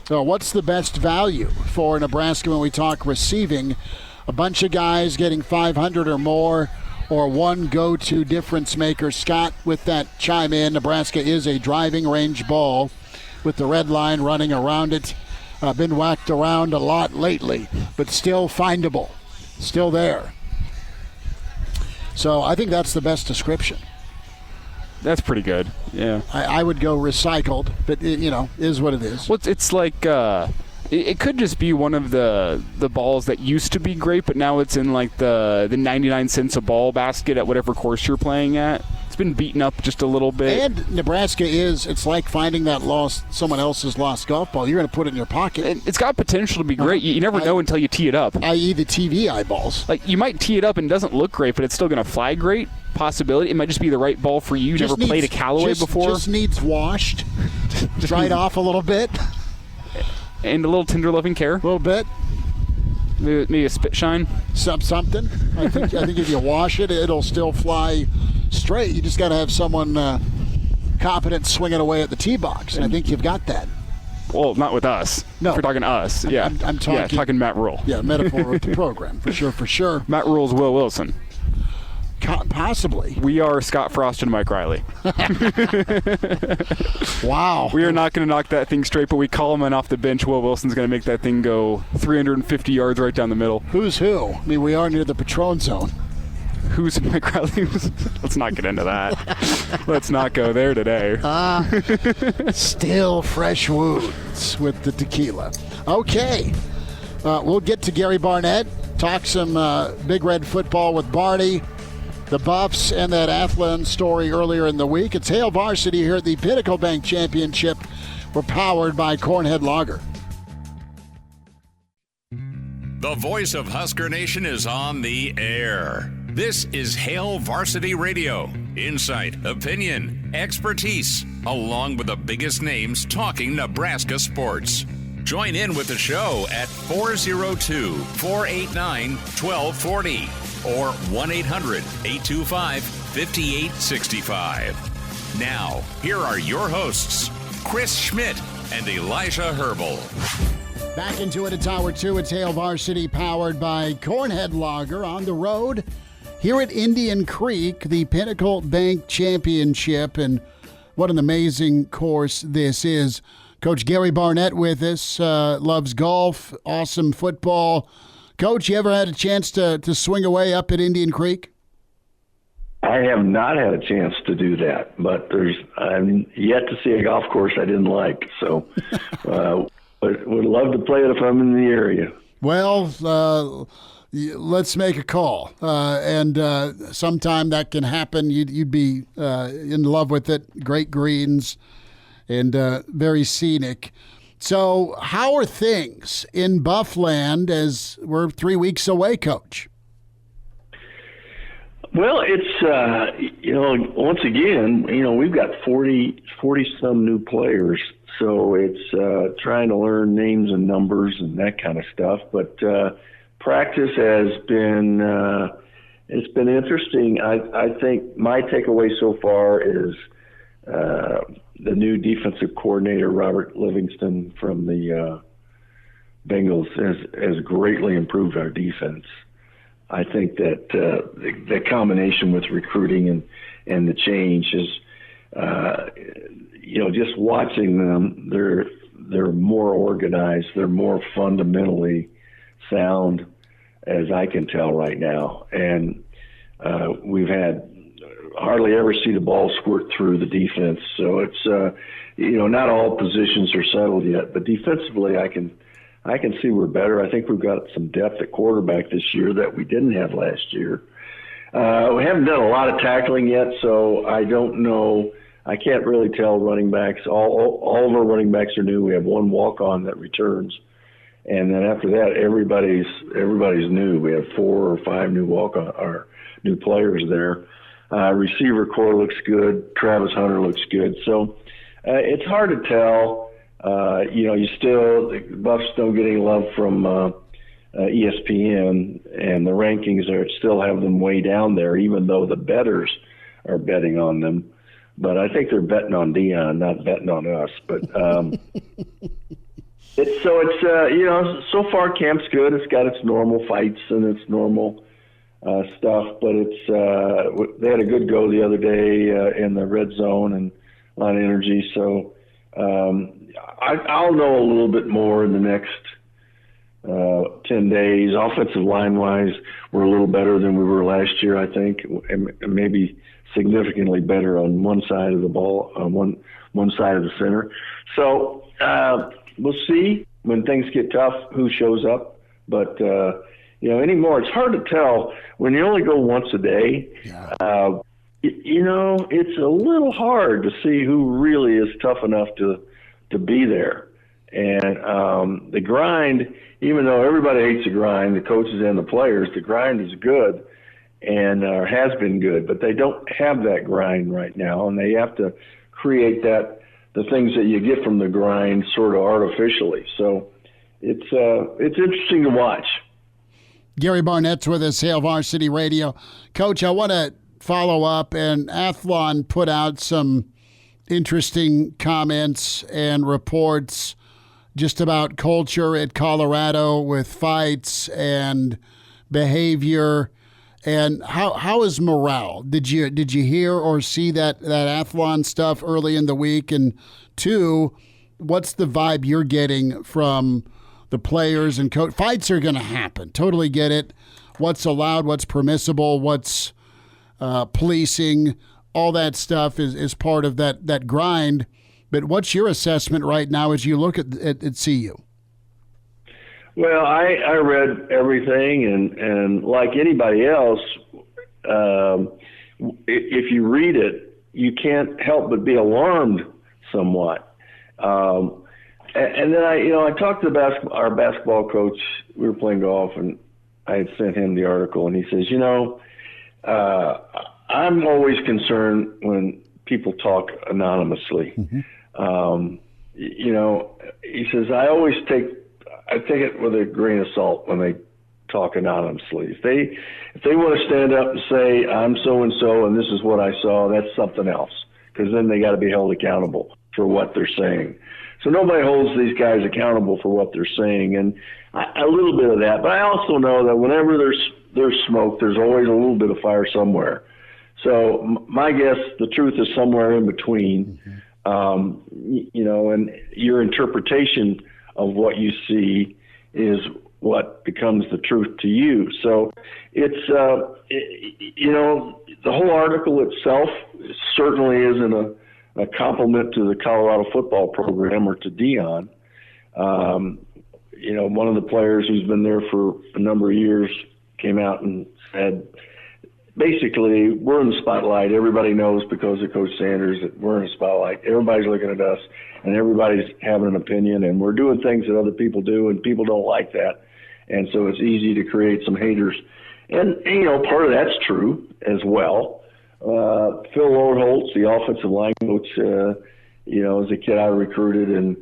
what's the best value for Nebraska when we talk receiving? A bunch of guys getting 500 or more, or one go-to difference maker. Scott, with that, chime in. Nebraska is a driving range ball with the red line running around it. Been whacked around a lot lately, but still findable. Still there. So I think that's the best description. That's pretty good, yeah. I would go recycled, but it, is what it is. Well, it's like it could just be one of the balls that used to be great, but now it's in like the 99 cents a ball basket at whatever course you're playing at. It's been beaten up just a little bit. And Nebraska it's like finding that someone else's lost golf ball. You're going to put it in your pocket. And it's got potential to be great. You never know until you tee it up. I.e. the TV eyeballs. Like, you might tee it up and it doesn't look great, but it's still going to fly great. Possibility. It might just be the right ball for you. You never played a Callaway before. Just needs washed. Dried off a little bit. And a little tender loving care. A little bit. Maybe a spit shine. Something. I think if you wash it, it'll still fly straight. You just got to have someone competent swinging away at the tee box. And I think you've got that. Well, not with us. No. If we're talking us. Yeah. I'm talking Matt Rule. Yeah, metaphor of the program. For sure. Matt Rule's Will Wilson. Possibly. We are Scott Frost and Mike Riley. Wow. We are not going to knock that thing straight, but we call him in off the bench. Will Wilson's going to make that thing go 350 yards right down the middle. Who's who? I mean, we are near the Patron zone. Who's Mike Riley? Let's not get into that. Let's not go there today. Still fresh wounds with the tequila. Okay. We'll get to Gary Barnett, talk some Big Red football with Barney, the Buffs, and that Athlon story earlier in the week. It's Hail Varsity here at the Pinnacle Bank Championship. We're powered by Cornhead Lager. The voice of Husker Nation is on the air. This is Hail Varsity Radio. Insight, opinion, expertise, along with the biggest names talking Nebraska sports. Join in with the show at 402-489-1240 or 1-800-825-5865. Now, here are your hosts, Chris Schmidt and Elijah Herbel. Back into it at Tower 2. It's Hail Varsity, powered by Cornhead Lager, on the road here at Indian Creek, the Pinnacle Bank Championship. And what an amazing course this is. Coach Gary Barnett with us, loves golf, awesome football. Coach, you ever had a chance to swing away up at Indian Creek? I have not had a chance to do that, but I'm yet to see a golf course I didn't like. So would love to play it if I'm in the area. Well, let's make a call. And sometime that can happen. You'd be in love with it. Great greens and very scenic. So how are things in Buffland as we're 3 weeks away, Coach? Well, it's, once again, we've got 40-some new players. So it's trying to learn names and numbers and that kind of stuff. But practice has been, it's been interesting. I think my takeaway so far is the new defensive coordinator, Robert Livingston from the Bengals, has greatly improved our defense. I think that the combination with recruiting and the change is just watching them, they're more organized. They're more fundamentally sound, as I can tell right now. And we've had hardly ever see the ball squirt through the defense. So it's, not all positions are settled yet, but defensively I can see we're better. I think we've got some depth at quarterback this year that we didn't have last year. We haven't done a lot of tackling yet, so I don't know. I can't really tell running backs. All of our running backs are new. We have one walk-on that returns. And then after that, everybody's new. We have 4 or 5 new walk-on or new players there. Receiver core looks good. Travis Hunter looks good. So it's hard to tell. The Buffs don't get any love from ESPN, and the rankings still have them way down there, even though the bettors are betting on them. But I think they're betting on Deion, not betting on us. But so far camp's good. It's got its normal fights and its normal stuff, but they had a good go the other day in the red zone and a lot of energy. So I'll know a little bit more in the next 10 days. Offensive line-wise, we're a little better than we were last year, I think, and maybe significantly better on one side of the ball, on one side of the center. So we'll see when things get tough who shows up. But, anymore, it's hard to tell. When you only go once a day, it's a little hard to see who really is tough enough to be there. And the grind, even though everybody hates the grind, the coaches and the players, the grind is good and has been good, but they don't have that grind right now, and they have to create the things that you get from the grind sort of artificially. So it's interesting to watch. Gary Barnett's with us, Hail Varsity Radio. Coach, I want to follow up, and Athlon put out some interesting comments and reports just about culture at Colorado with fights and behavior. And how is morale? Did you hear or see that Athlon stuff early in the week? And 2, what's the vibe you're getting from the players and coach? Fights are going to happen. Totally get it. What's allowed, what's permissible, what's policing, all that stuff is part of that grind. But what's your assessment right now as you look at CU? Well, I read everything, and like anybody else, if you read it, you can't help but be alarmed somewhat. And then I talked to our basketball coach. We were playing golf, and I had sent him the article, and he says, I'm always concerned when people talk anonymously. Mm-hmm. He says, I take it with a grain of salt when they talk anonymously. If they want to stand up and say, I'm so-and-so and this is what I saw, that's something else, because then they got to be held accountable for what they're saying. So nobody holds these guys accountable for what they're saying, and a little bit of that. But I also know that whenever there's smoke, there's always a little bit of fire somewhere. So my guess, the truth is somewhere in between, and your interpretation of what you see is what becomes the truth to you. So it's, the whole article itself certainly isn't a compliment to the Colorado football program or to Deion. One of the players who's been there for a number of years came out and said, basically, we're in the spotlight. Everybody knows because of Coach Sanders that we're in the spotlight. Everybody's looking at us, and everybody's having an opinion, and we're doing things that other people do, and people don't like that. And so it's easy to create some haters. And part of that's true as well. Phil Lodeholtz, the offensive line coach, is a kid I recruited, and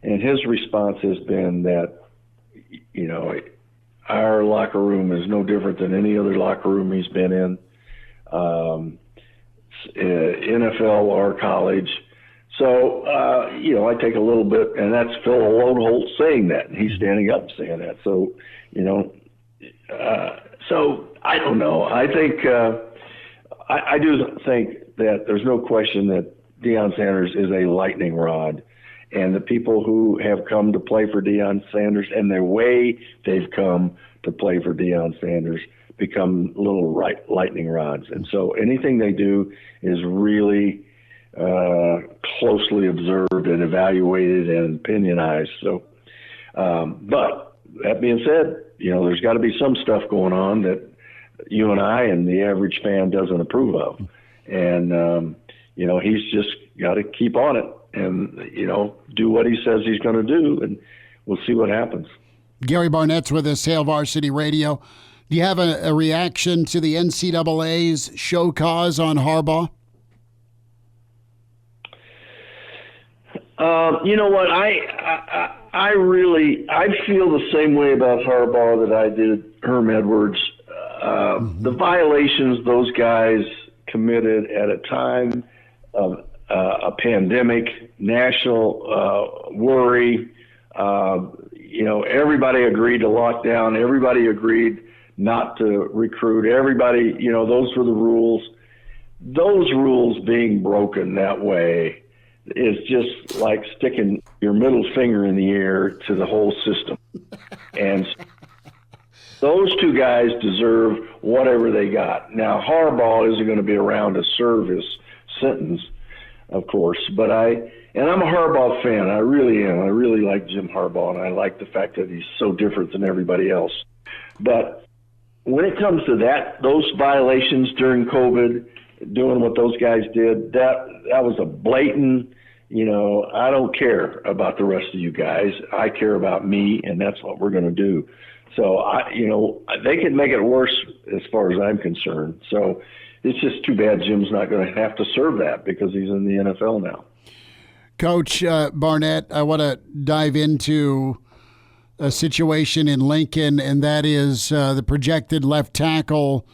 his response has been that, our locker room is no different than any other locker room he's been in, NFL or college. So, I take a little bit, and that's Phil Lodeholtz saying that, and he's standing up and saying that. So, so I don't know. I think I do think that there's no question that Deion Sanders is a lightning rod. And the people who have come to play for Deion Sanders and the way they've come to play for Deion Sanders become little lightning rods. And so anything they do is really closely observed and evaluated and opinionized. So, but that being said, there's got to be some stuff going on that you and I and the average fan doesn't approve of. And, he's just got to keep on it and, do what he says he's going to do, and we'll see what happens. Gary Barnett's with us, Hail Varsity Radio. Do you have a reaction to the NCAA's show cause on Harbaugh? You know what? I feel the same way about Harbaugh that I did Herm Edwards. The violations those guys committed at a time of a pandemic, national worry. Everybody agreed to lock down. Everybody agreed not to recruit. Everybody, those were the rules. Those rules being broken that way is just like sticking your middle finger in the air to the whole system. And those two guys deserve whatever they got. Now, Harbaugh isn't going to be around to serve his sentence, of course, but I'm a Harbaugh fan. I really am. I really like Jim Harbaugh, and I like the fact that he's so different than everybody else. But when it comes to those violations during COVID, doing what those guys did, that was a blatant, I don't care about the rest of you guys. I care about me, and that's what we're going to do. So, they can make it worse as far as I'm concerned. So it's just too bad Jim's not going to have to serve that because he's in the NFL now. Coach Barnett, I want to dive into a situation in Lincoln, and that is the projected left tackle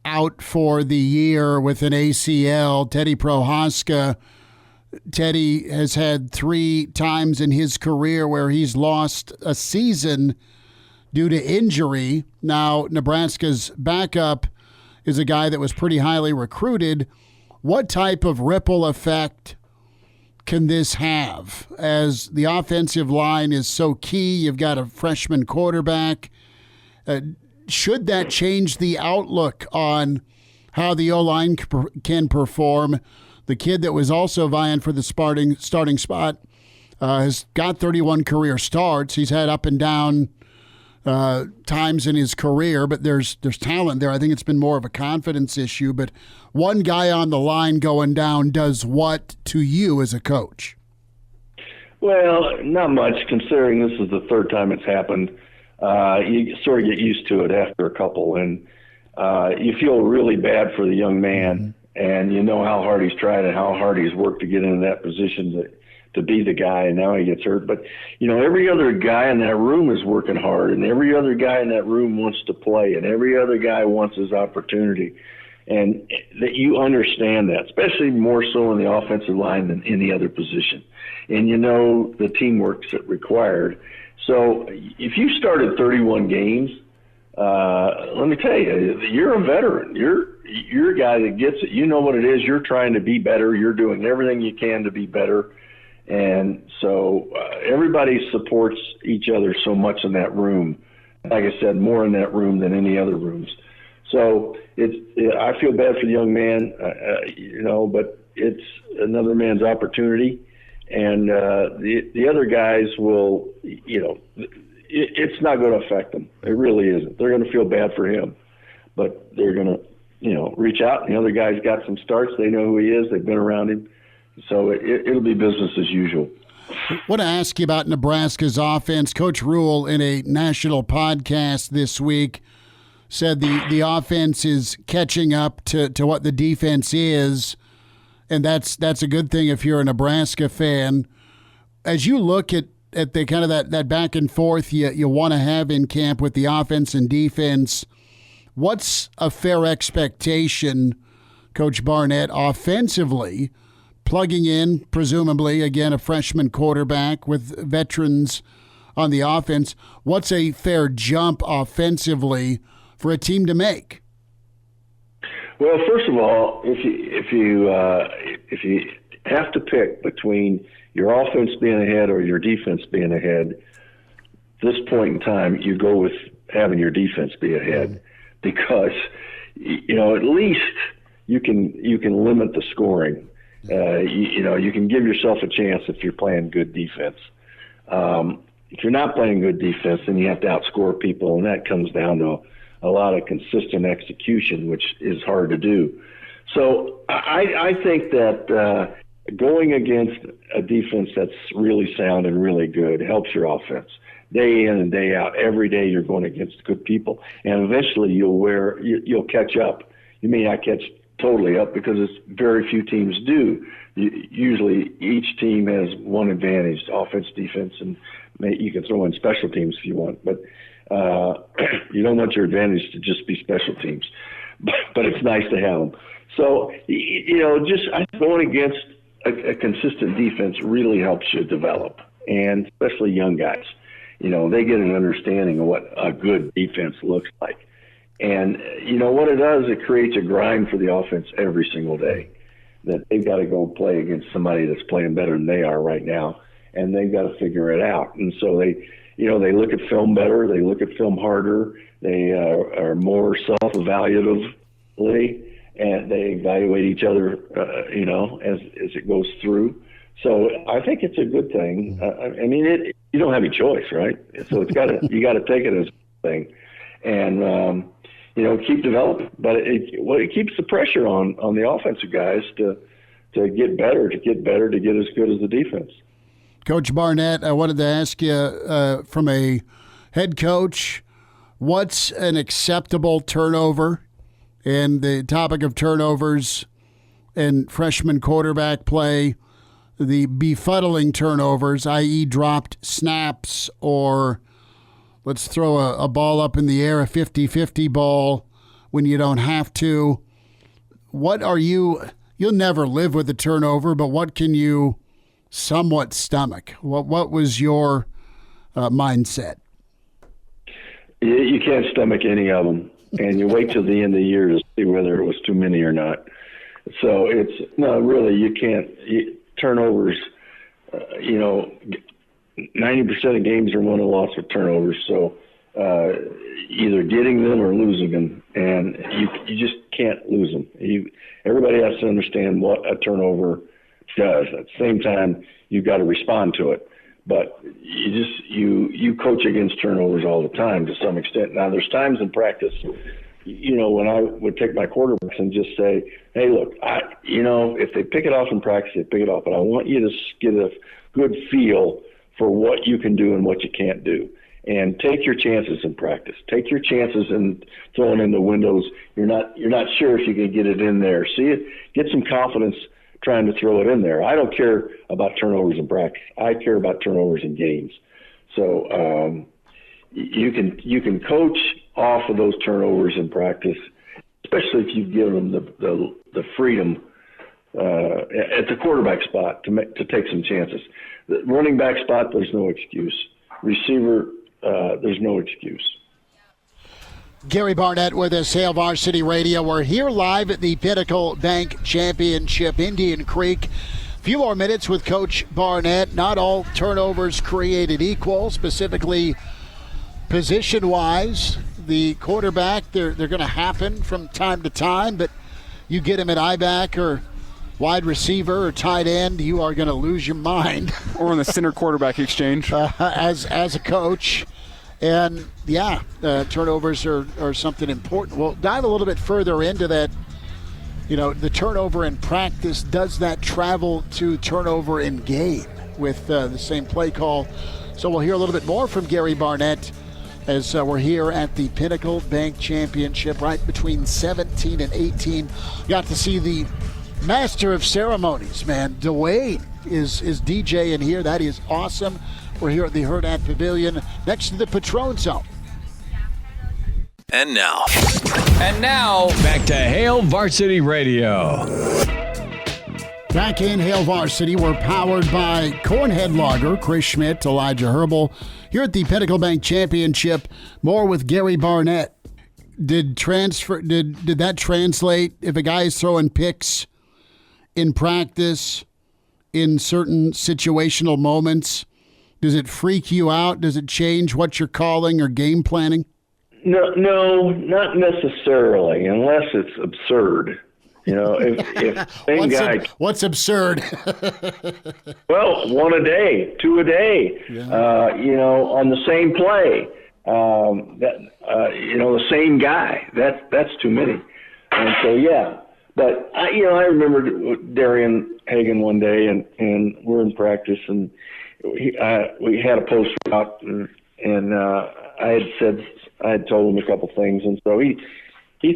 out for the year with an ACL, Teddy Prohaska. Teddy has had 3 times in his career where he's lost a season due to injury. Now, Nebraska's backup is a guy that was pretty highly recruited. What type of ripple effect can this have as the offensive line is so key? You've got a freshman quarterback. Should that change the outlook on how the O-line can perform? The kid that was also vying for the starting spot has got 31 career starts. He's had up and down times in his career, but there's talent there. I think it's been more of a confidence issue. But one guy on the line going down does what to you as a coach? Well, not much, considering this is the 3rd time it's happened. You sort of get used to it after a couple, and you feel really bad for the young man, and you know how hard he's tried and how hard he's worked to get into that position to be the guy, and now he gets hurt. But, every other guy in that room is working hard, and every other guy in that room wants to play, and every other guy wants his opportunity. And that you understand that, especially more so in the offensive line than any other position. And the teamwork's required. So if you started 31 games, let me tell you, you're a veteran. You're a guy that gets it. You know what it is. You're trying to be better. You're doing everything you can to be better. And so everybody supports each other so much in that room. Like I said, more in that room than any other rooms. So I feel bad for the young man, but it's another man's opportunity. And the other guys will, it's not going to affect them. It really isn't. They're going to feel bad for him, but they're going to, reach out. And the other guy's got some starts. They know who he is. They've been around him. So it'll be business as usual. I want to ask you about Nebraska's offense. Coach Rule, in a national podcast this week, said the offense is catching up to what the defense is, and that's a good thing if you're a Nebraska fan. As you look at the kind of that back and forth you want to have in camp with the offense and defense, what's a fair expectation, Coach Barnett, offensively, plugging in, presumably, again, a freshman quarterback with veterans on the offense? What's a fair jump offensively for a team to make? Well, first of all, if you have to pick between your offense being ahead or your defense being ahead, this point in time, you go with having your defense be ahead, because at least you can limit the scoring. You can give yourself a chance if you're playing good defense. If you're not playing good defense, then you have to outscore people, and that comes down to a lot of consistent execution, which is hard to do. So I think that going against a defense that's really sound and really good helps your offense. Day in and day out, every day you're going against good people, and eventually you'll catch up. You may not catch totally up because it's very few teams do. Usually each team has one advantage: offense, defense, and you can throw in special teams if you want. But you don't want your advantage to just be special teams. But it's nice to have them. So just going against a consistent defense really helps you develop, and especially young guys. They get an understanding of what a good defense looks like. And what it does, it creates a grind for the offense every single day, that they've got to go play against somebody that's playing better than they are right now, and they've got to figure it out. And so they look at film better, they look at film harder, they are more self-evaluatively, and they evaluate each other, as it goes through. So I think it's a good thing. You don't have any choice, right? So you got to take it as a thing, and keep developing. But it keeps the pressure on the offensive guys to get better, to get as good as the defense. Coach Barnett, I wanted to ask you, from a head coach, what's an acceptable turnover? And the topic of turnovers and freshman quarterback play, the befuddling turnovers, i.e. dropped snaps, or let's throw a ball up in the air, a 50-50 ball when you don't have to. What are you'll never live with a turnover, but what can you somewhat stomach? What was your mindset? You can't stomach any of them, and you wait till the end of the year to see whether it was too many or not. So you can't. Turnovers, 90% of games are won or lost with turnovers. So either getting them or losing them, and you just can't lose them. Everybody has to understand what a turnover does. At the same time, you've got to respond to it. But you coach against turnovers all the time to some extent. Now, there's times in practice, when I would take my quarterbacks and just say, hey, look, if they pick it off in practice, they pick it off. But I want you to get a good feel for what you can do and what you can't do. And take your chances in practice. Take your chances in throwing in the windows. You're not sure if you can get it in there. See it. Get some confidence trying to throw it in there. I don't care about turnovers in practice. I care about turnovers in games. So you can coach off of those turnovers in practice, especially if you give them the freedom at the quarterback spot to take some chances. The running back spot, there's no excuse. Receiver, there's no excuse. Gary Barnett with us, Hail Varsity Radio. We're here live at the Pinnacle Bank Championship, Indian Creek. A few more minutes with Coach Barnett. Not all turnovers created equal, specifically position-wise. The quarterback, they're going to happen from time to time, but you get him at I-back or wide receiver or tight end, you are going to lose your mind. Or in the center quarterback exchange. As a coach. And, turnovers are something important. We'll dive a little bit further into that. The turnover in practice, does that travel to turnover in game with the same play call? So we'll hear a little bit more from Gary Barnett as we're here at the Pinnacle Bank Championship, right between 17 and 18. Got to see the master of ceremonies, man. Dwayne is DJ in here. That is awesome. We're here at the Hurrdat Pavilion next to the Patron Zone. And now, back to Hail Varsity Radio. Back in Hail Varsity, we're powered by Cornhead Lager, Chris Schmidt, Elijah Herbel. Here at the Pinnacle Bank Championship, more with Gary Barnett. Did that translate if a guy is throwing picks in practice in certain situational moments? Does it freak you out? Does it change what you're calling or game planning? No, not necessarily, unless it's absurd. If same guy. What's absurd? Well, 1 a day, 2 a day. Yeah. On the same play. The same guy. That's too many. And so yeah. But I remember Darian Hagan one day, and we're in practice, and we had a post route, and I had told him a couple things, and so he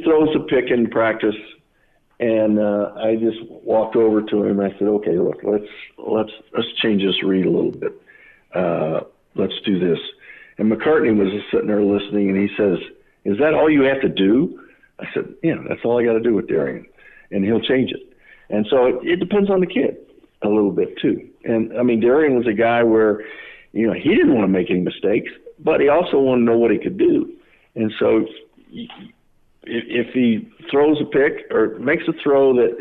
throws a pick in practice, and I just walked over to him. And I said, "Okay, look, let's change this read a little bit. Let's do this." And McCartney was just sitting there listening, and he says, "Is that all you have to do?" I said, "Yeah, that's all I got to do with Darian, and he'll change it." And so it depends on the kid a little bit too. And I mean, Darian was a guy where, he didn't want to make any mistakes, but he also wanted to know what he could do. And so if he throws a pick or makes a throw that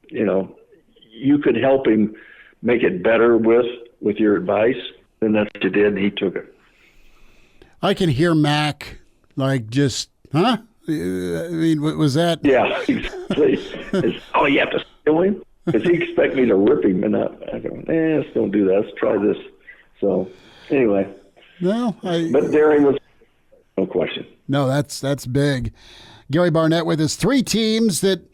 you could help him make it better with your advice, then that's what you did, and he took it. I can hear Mac just, huh? I mean, was that? Yeah, exactly. Oh, you have to steal him? Does he expect me to rip him? And I go, let's don't do that. Let's try this. So, anyway. No, but Darian was no question. No, that's big. Gary Barnett with us. 3 teams that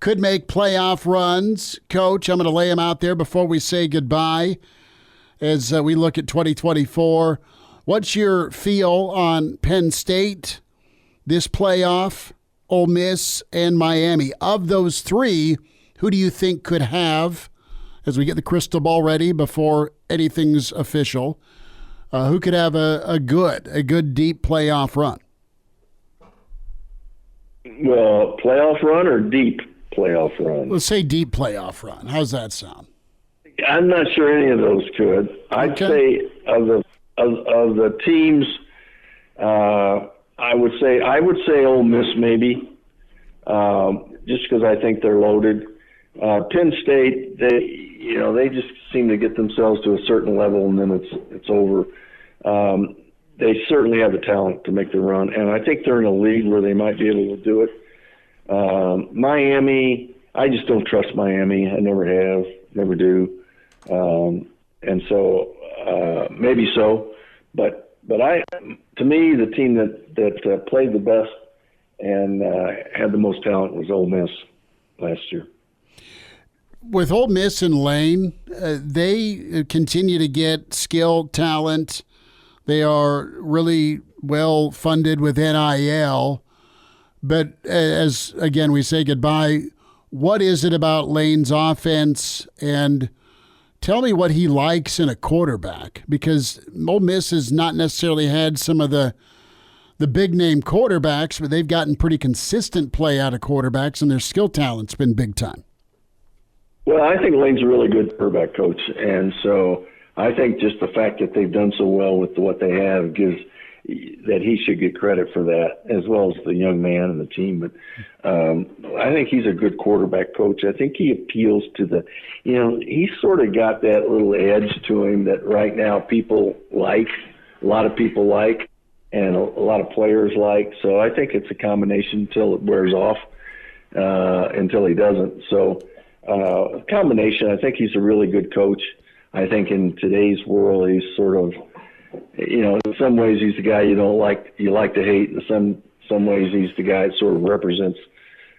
could make playoff runs. Coach, I'm going to lay them out there before we say goodbye as we look at 2024. What's your feel on Penn State, this playoff, Ole Miss, and Miami? Of those 3, who do you think could have, as we get the crystal ball ready before anything's official, who could have a good deep playoff run? Well, playoff run or deep playoff run? Let's say deep playoff run. How's that sound? I'm not sure any of those could. I'd say of the teams, I would say Ole Miss maybe, just because I think they're loaded. Penn State, they just seem to get themselves to a certain level and then it's over. They certainly have the talent to make the run, and I think they're in a league where they might be able to do it. Miami, I just don't trust Miami. I never have, never do, and so maybe so. But to me, the team that played the best and had the most talent was Ole Miss last year. With Ole Miss and Lane, they continue to get skill, talent. They are really well funded with NIL. But as, again, we say goodbye, what is it about Lane's offense? And tell me what he likes in a quarterback, because Ole Miss has not necessarily had some of the big-name quarterbacks, but they've gotten pretty consistent play out of quarterbacks, and their skill talent's been big time. Well, I think Lane's a really good quarterback coach, and so I think just the fact that they've done so well with what they have gives that he should get credit for that, as well as the young man and the team. But I think he's a good quarterback coach. I think he appeals to he's sort of got that little edge to him that right now people like, a lot of people like, and a lot of players like. So I think it's a combination until it wears off, until he doesn't. So combination, I think he's a really good coach. I think in today's world, he's sort of, in some ways he's the guy you like to hate. In some ways he's the guy that sort of represents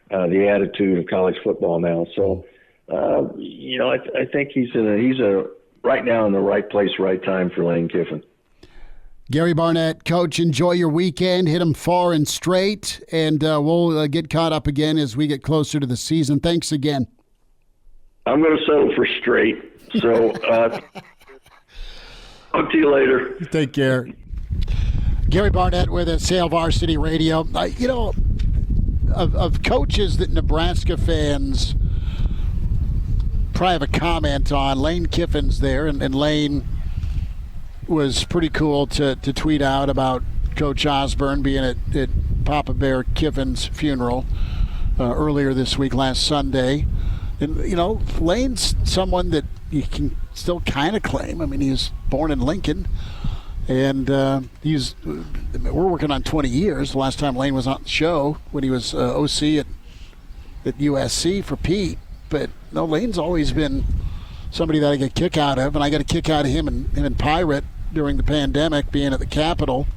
the attitude of college football now. So, I think he's right now in the right place, right time for Lane Kiffin. Gary Barnett, Coach, enjoy your weekend. Hit them far and straight, and we'll get caught up again as we get closer to the season. Thanks again. I'm going to settle for straight. So, talk to you later. Take care. Gary Barnett with us, Hail Varsity Radio. Of coaches that Nebraska fans probably have a comment on, Lane Kiffin's there, and Lane was pretty cool to tweet out about Coach Osborne, being at Papa Bear Kiffin's funeral earlier this week, last Sunday. And, Lane's someone that you can still kind of claim. I mean, he was born in Lincoln, and we're working on 20 years. The last time Lane was on the show when he was OC at USC for Pete. But, no, Lane's always been somebody that I get a kick out of, and I got a kick out of him and Pirate during the pandemic, being at the Capitol.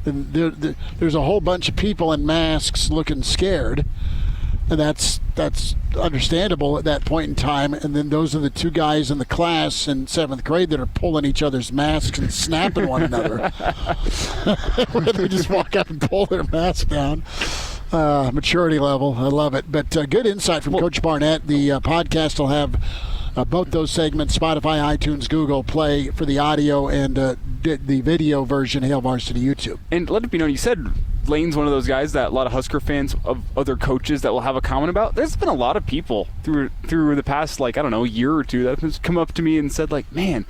And there's a whole bunch of people in masks looking scared. And that's understandable at that point in time. And then those are the two guys in the class in 7th grade that are pulling each other's masks and snapping one another. Where they just walk out and pull their mask down. Maturity level. I love it. But good insight from Coach Barnett. The podcast will have both those segments, Spotify, iTunes, Google Play for the audio, and the video version, Hail Varsity YouTube. And let it be known, you said Lane's one of those guys that a lot of Husker fans of other coaches that will have a comment about. There's been a lot of people through the past, year or two that have come up to me and said, man,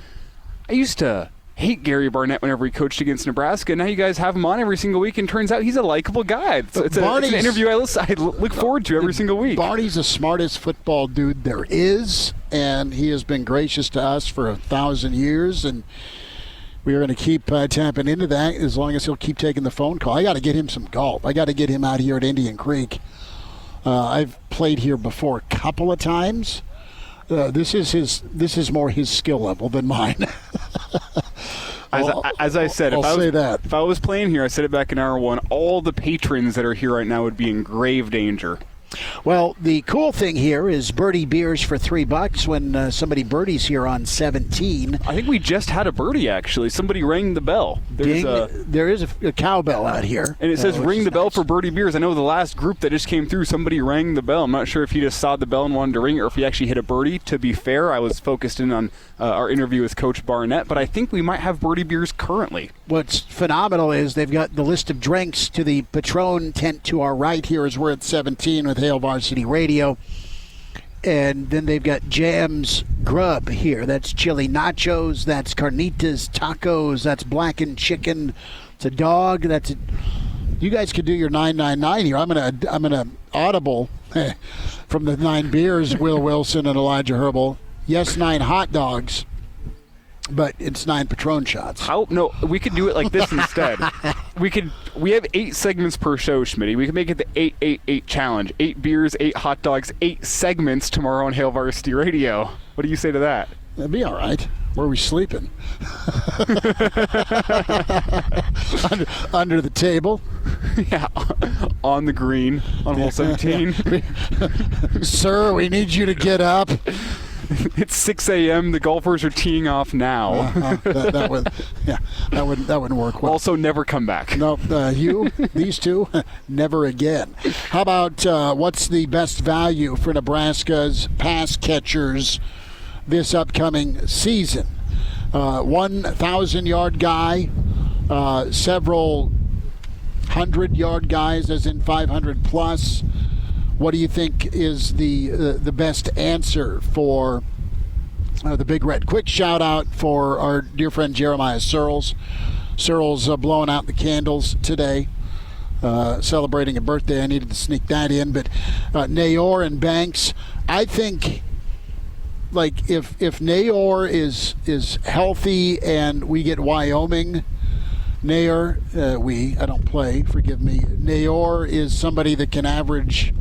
I used to hate Gary Barnett whenever he coached against Nebraska. Now you guys have him on every single week, and turns out he's a likable guy. It's an interview I look forward to every single week. Barney's the smartest football dude there is, and he has been gracious to us for 1,000 years, and we are going to keep tapping into that as long as he'll keep taking the phone call. I got to get him some golf. I got to get him out here at Indian Creek. I've played here before a couple of times. This is more his skill level than mine. As I said, if I was playing here, I said it back in hour one, all the patrons that are here right now would be in grave danger. Well, the cool thing here is birdie beers for $3 when somebody birdies here on 17. I think we just had a birdie, actually. Somebody rang the bell. There is a cowbell out here. And it says ring the bell for birdie beers. I know the last group that just came through, somebody rang the bell. I'm not sure if he just saw the bell and wanted to ring it or if he actually hit a birdie. To be fair, I was focused in on our interview with Coach Barnett, but I think we might have birdie beers currently. What's phenomenal is they've got the list of drinks to the Patron tent to our right here as we're at 17 with Hail Varsity Radio. And then they've got Jam's Grub here. That's chili nachos. That's carnitas, tacos. That's blackened chicken. It's a dog. You guys could do your $9.99 here. I'm gonna audible from the 9 beers, Will Wilson and Elijah Herbel. Yes, 9 hot dogs, but it's 9 Patron shots. No, we could do it like this instead. We have 8 segments per show, Schmidt. We could make it the 8-8-8 challenge. 8 beers, 8 hot dogs, 8 segments tomorrow on Hail Varsity Radio. What do you say to that? That'd be all right. Where are we sleeping? under the table. Yeah, on the green, on hole 17. Sir, we need you to get up. It's 6 a.m. The golfers are teeing off now. That wouldn't work well. Also, never come back. No, these two, never again. How about what's the best value for Nebraska's pass catchers this upcoming season? 1,000-yard guy, several 100-yard guys, as in 500 plus. What do you think is the best answer for the Big Red? Quick shout out for our dear friend Jeremiah Searles. Searles blowing out the candles today, celebrating a birthday. I needed to sneak that in. But Nayor and Banks, I think, if Nayor is healthy and we get Wyoming, Nayor, I don't play, forgive me. Nayor is somebody that can average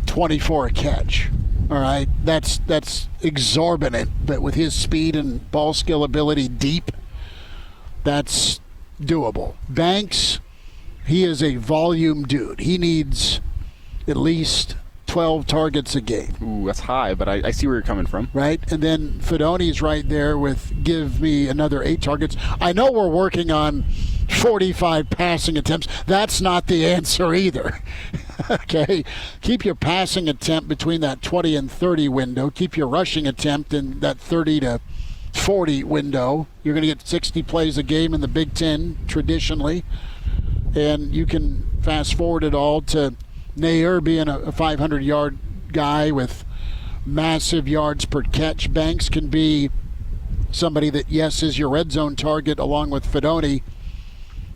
24 a catch. All right, that's exorbitant, but with his speed and ball skill ability deep, that's doable. Banks, he is a volume dude. He needs at least 12 targets a game. Ooh, that's high, but I see where you're coming from. Right, and then Fedoni's right there with give me another 8 targets. I know we're working on 45 passing attempts. That's not the answer either. Okay, keep your passing attempt between that 20 and 30 window. Keep your rushing attempt in that 30 to 40 window. You're going to get 60 plays a game in the Big Ten traditionally, and you can fast forward it all to Nair being a 500-yard guy with massive yards per catch. Banks can be somebody that, yes, is your red zone target along with Fedoni,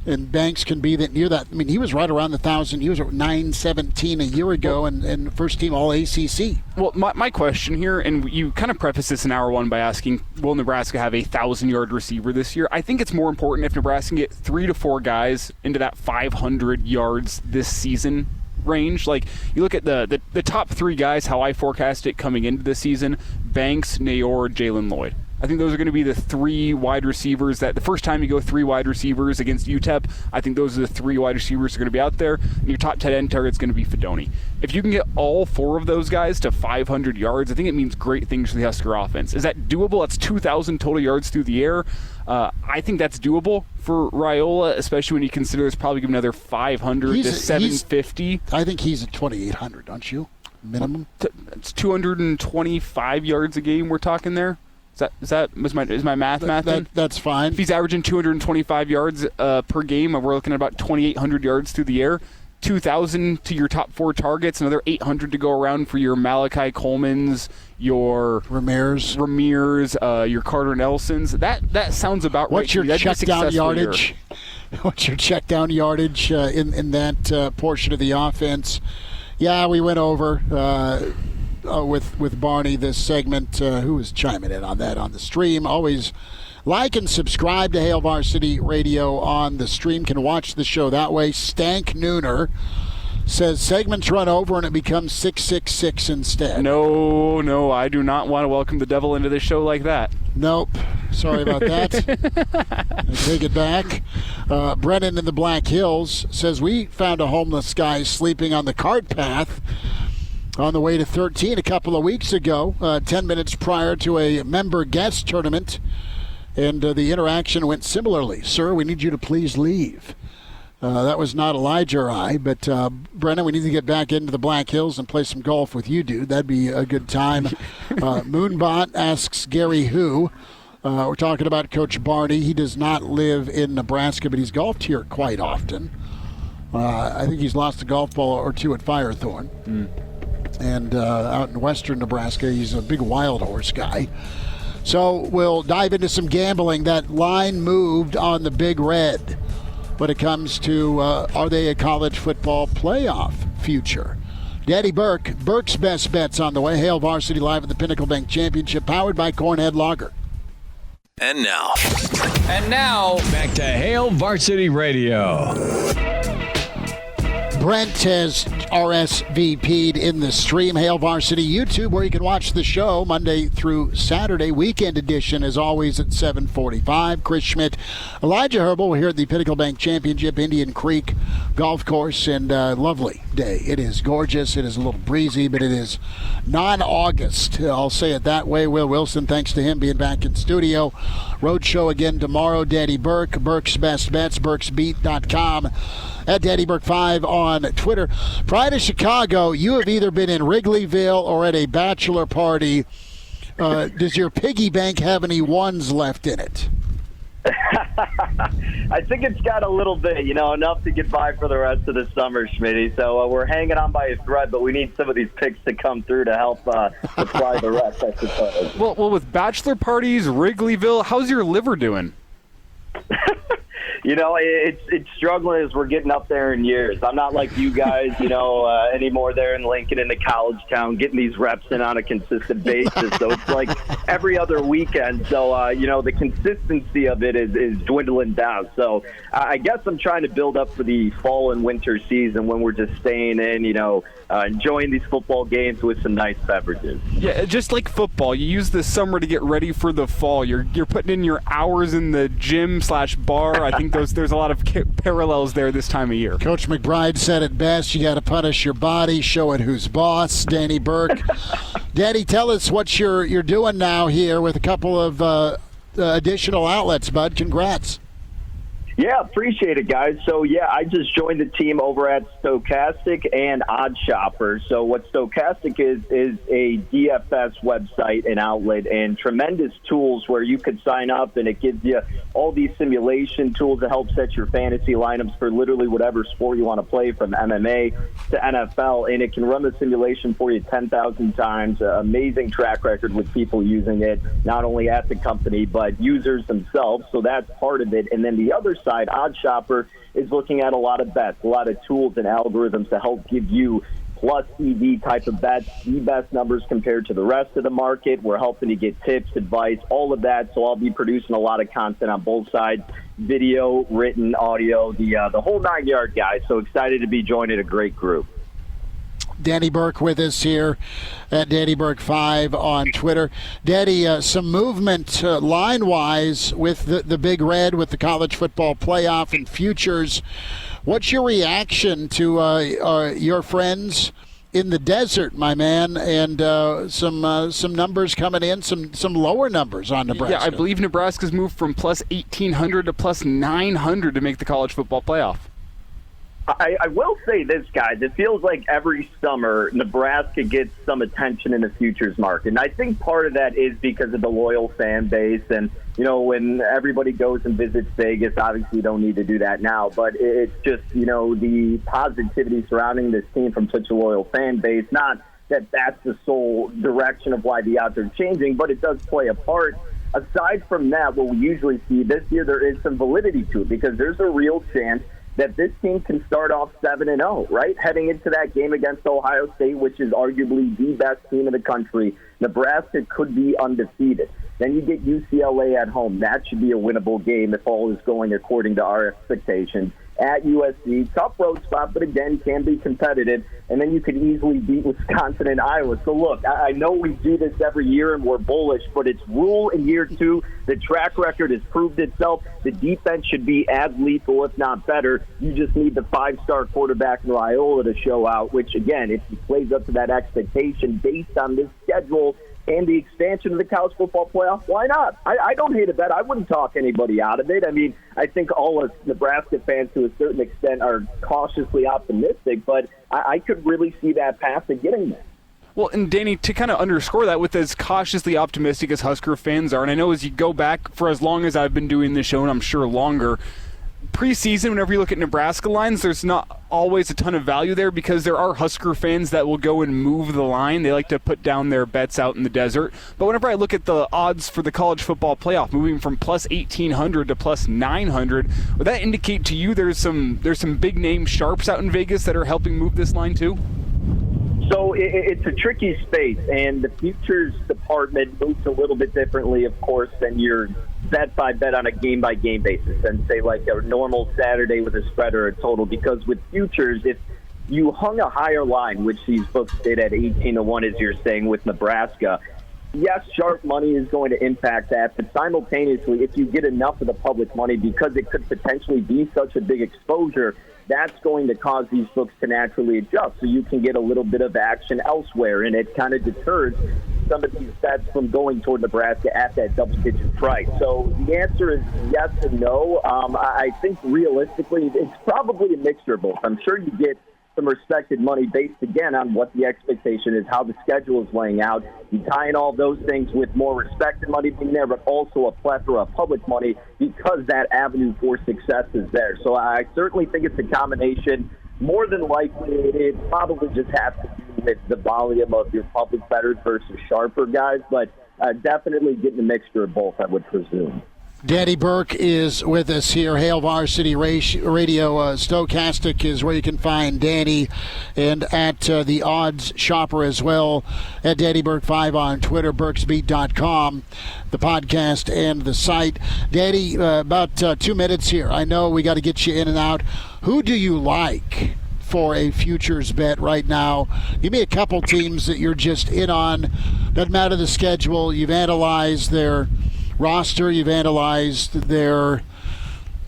And Banks can be near that. I mean, he was right around the 1,000. He was at 917 a year ago and first team all ACC. Well, my question here, and you kind of preface this in hour one by asking, will Nebraska have a 1,000-yard receiver this year? I think it's more important if Nebraska can get 3 to 4 guys into that 500 yards this season range. Like, you look at the top 3 guys, how I forecast it coming into the season: Banks, Nayor, Jalen Lloyd. I think those are going to be the 3 wide receivers that the first time you go 3 wide receivers against UTEP, I think those are the 3 wide receivers that are going to be out there. And your top tight end target is going to be Fidone. If you can get all 4 of those guys to 500 yards, I think it means great things for the Husker offense. Is that doable? That's 2,000 total yards through the air. I think that's doable for Raiola, especially when you consider there's probably another 500 to 750. I think he's at 2,800, don't you? Minimum? It's 225 yards a game we're talking there. Is my math mathing? That's fine. If he's averaging 225 yards per game, we're looking at about 2,800 yards through the air. 2,000 to your top 4 targets, another 800 to go around for your Malachi Colemans, your Ramirez, your Carter Nelsons. That sounds about right. What's your check down yardage? What's your check down yardage in that portion of the offense? Yeah, we went over with Barney this segment. Who was chiming in on that on the stream? Always like and subscribe to Hail Varsity Radio on the stream. Can watch the show that way. Stank Nooner says segments run over and it becomes 666 instead. No, I do not want to welcome the devil into this show like that. Nope. Sorry about that. I take it back. Brennan in the Black Hills says we found a homeless guy sleeping on the cart path on the way to 13 a couple of weeks ago, 10 minutes prior to a member guest tournament. And the interaction went similarly. Sir, we need you to please leave. That was not Elijah or I, but Brennan, we need to get back into the Black Hills and play some golf with you, dude. That'd be a good time. Moonbot asks Gary who. We're talking about Coach Barney. He does not live in Nebraska, but he's golfed here quite often. I think he's lost a golf ball or 2 at Firethorn. And out in western Nebraska, he's a big wild horse guy. So we'll dive into some gambling. That line moved on the Big Red when it comes to are they a college football playoff future? Danny Burke, Burke's Best Bets on the way. Hail Varsity live at the Pinnacle Bank Championship, powered by Cornhead Lager. And now, back to Hail Varsity Radio. Brent has RSVP'd in the stream. Hail Varsity YouTube, where you can watch the show Monday through Saturday. Weekend edition, as always, at 7:45. Chris Schmidt, Elijah Herbel. We're here at the Pinnacle Bank Championship, Indian Creek Golf Course, and lovely day. It is gorgeous. It is a little breezy, but it is non-August. I'll say it that way. Will Wilson, thanks to him being back in studio. Road show again tomorrow. Danny Burke, Burke's Best Bets, burksbeat.com. At Danny Burke 5 on Twitter. Prior to Chicago, you have either been in Wrigleyville or at a bachelor party. Does your piggy bank have any ones left in it? I think it's got a little bit, enough to get by for the rest of the summer, Schmitty. So we're hanging on by a thread, but we need some of these picks to come through to help supply the rest, I suppose. Well, with bachelor parties, Wrigleyville, how's your liver doing? It's struggling as we're getting up there in years. I'm not like you guys, anymore there in Lincoln in the college town, getting these reps in on a consistent basis. So it's like every other weekend. So, the consistency of it is dwindling down. So I guess I'm trying to build up for the fall and winter season when we're just staying in, enjoying these football games with some nice beverages. Yeah, just like football, you use the summer to get ready for the fall. You're putting in your hours in the gym/bar. I think there's a lot of parallels there this time of year. Coach McBride said it best. You got to punish your body, show it who's boss. Danny Burke. Danny, tell us what you're doing now here with a couple of additional outlets, bud. Congrats. Yeah, appreciate it, guys. So, I just joined the team over at Stochastic and Odd Shopper. So what Stochastic is a DFS website and outlet and tremendous tools where you could sign up, and it gives you all these simulation tools to help set your fantasy lineups for literally whatever sport you want to play, from MMA to NFL, and it can run the simulation for you 10,000 times. Amazing track record with people using it, not only at the company, but users themselves. So that's part of it. And then the other side side, Odd Shopper is looking at a lot of bets, a lot of tools and algorithms to help give you plus EV type of bets, the best numbers compared to the rest of the market. We're helping you get tips, advice, all of that. So I'll be producing a lot of content on both sides, video, written, audio, the whole 9-yard, guys. So excited to be joining a great group. Danny Burke with us here at Danny Burke 5 on Twitter. Danny, some movement line-wise with the Big Red, with the college football playoff and futures. What's your reaction to your friends in the desert, my man, and some numbers coming in, some lower numbers on Nebraska? Yeah, I believe Nebraska's moved from plus 1,800 to plus 900 to make the college football playoff. I will say this, guys. It feels like every summer Nebraska gets some attention in the futures market. And I think part of that is because of the loyal fan base. And, you know, when everybody goes and visits Vegas, obviously you don't need to do that now. But it's just, you know, the positivity surrounding this team from such a loyal fan base. Not that that's the sole direction of why the odds are changing, but it does play a part. Aside from that, what we usually see this year, there is some validity to it because there's a real chance that this team can start off 7-0, right? Heading into that game against Ohio State, which is arguably the best team in the country, Nebraska could be undefeated. Then you get UCLA at home. That should be a winnable game if all is going according to our expectations. At USC, tough road spot, but again, can be competitive. And then you could easily beat Wisconsin and Iowa. So look, I know we do this every year and we're bullish, but it's rule in year 2. The track record has proved itself. The defense should be as lethal, if not better. You just need the 5-star quarterback in Raiola to show out, which again, if he plays up to that expectation based on this schedule and the expansion of the college football playoff, why not? I don't hate a bet. I wouldn't talk anybody out of it. I mean, I think all us Nebraska fans to a certain extent are cautiously optimistic, but I could really see that path to getting there. Well, and Danny, to kind of underscore that, with as cautiously optimistic as Husker fans are, and I know as you go back for as long as I've been doing this show, and I'm sure longer, preseason, whenever you look at Nebraska lines, there's not always a ton of value there because there are Husker fans that will go and move the line. They like to put down their bets out in the desert. But whenever I look at the odds for the college football playoff, moving from plus 1,800 to plus 900, would that indicate to you there's some big name sharps out in Vegas that are helping move this line too? So it's a tricky space, and the futures department moves a little bit differently, of course, than your bet-by-bet on a game-by-game basis and say like a normal Saturday with a spread or a total, because with futures, if you hung a higher line, which these books did at 18-1, as you're saying, with Nebraska, yes, sharp money is going to impact that, but simultaneously, if you get enough of the public money, because it could potentially be such a big exposure, that's going to cause these books to naturally adjust. So you can get a little bit of action elsewhere, and it kind of deters some of these bets from going toward Nebraska at that double-digit price. So the answer is yes and no. I think realistically, it's probably a mixture of both. I'm sure you get some respected money based, again, on what the expectation is, how the schedule is laying out. You tie in all those things with more respected money being there, but also a plethora of public money because that avenue for success is there. So I certainly think it's a combination. More than likely, it probably just has to do with the volume of your public bettors versus sharper guys, but definitely getting a mixture of both, I would presume. Danny Burke is with us here. Hail Varsity Radio. Stochastic is where you can find Danny, and at the Odds Shopper as well, at Danny Burke 5 on Twitter, burksbeat.com, the podcast and the site. Danny, about 2 minutes here. I know we got to get you in and out. Who do you like for a futures bet right now? Give me a couple teams that you're just in on. Doesn't matter the schedule. You've analyzed their roster, you've analyzed their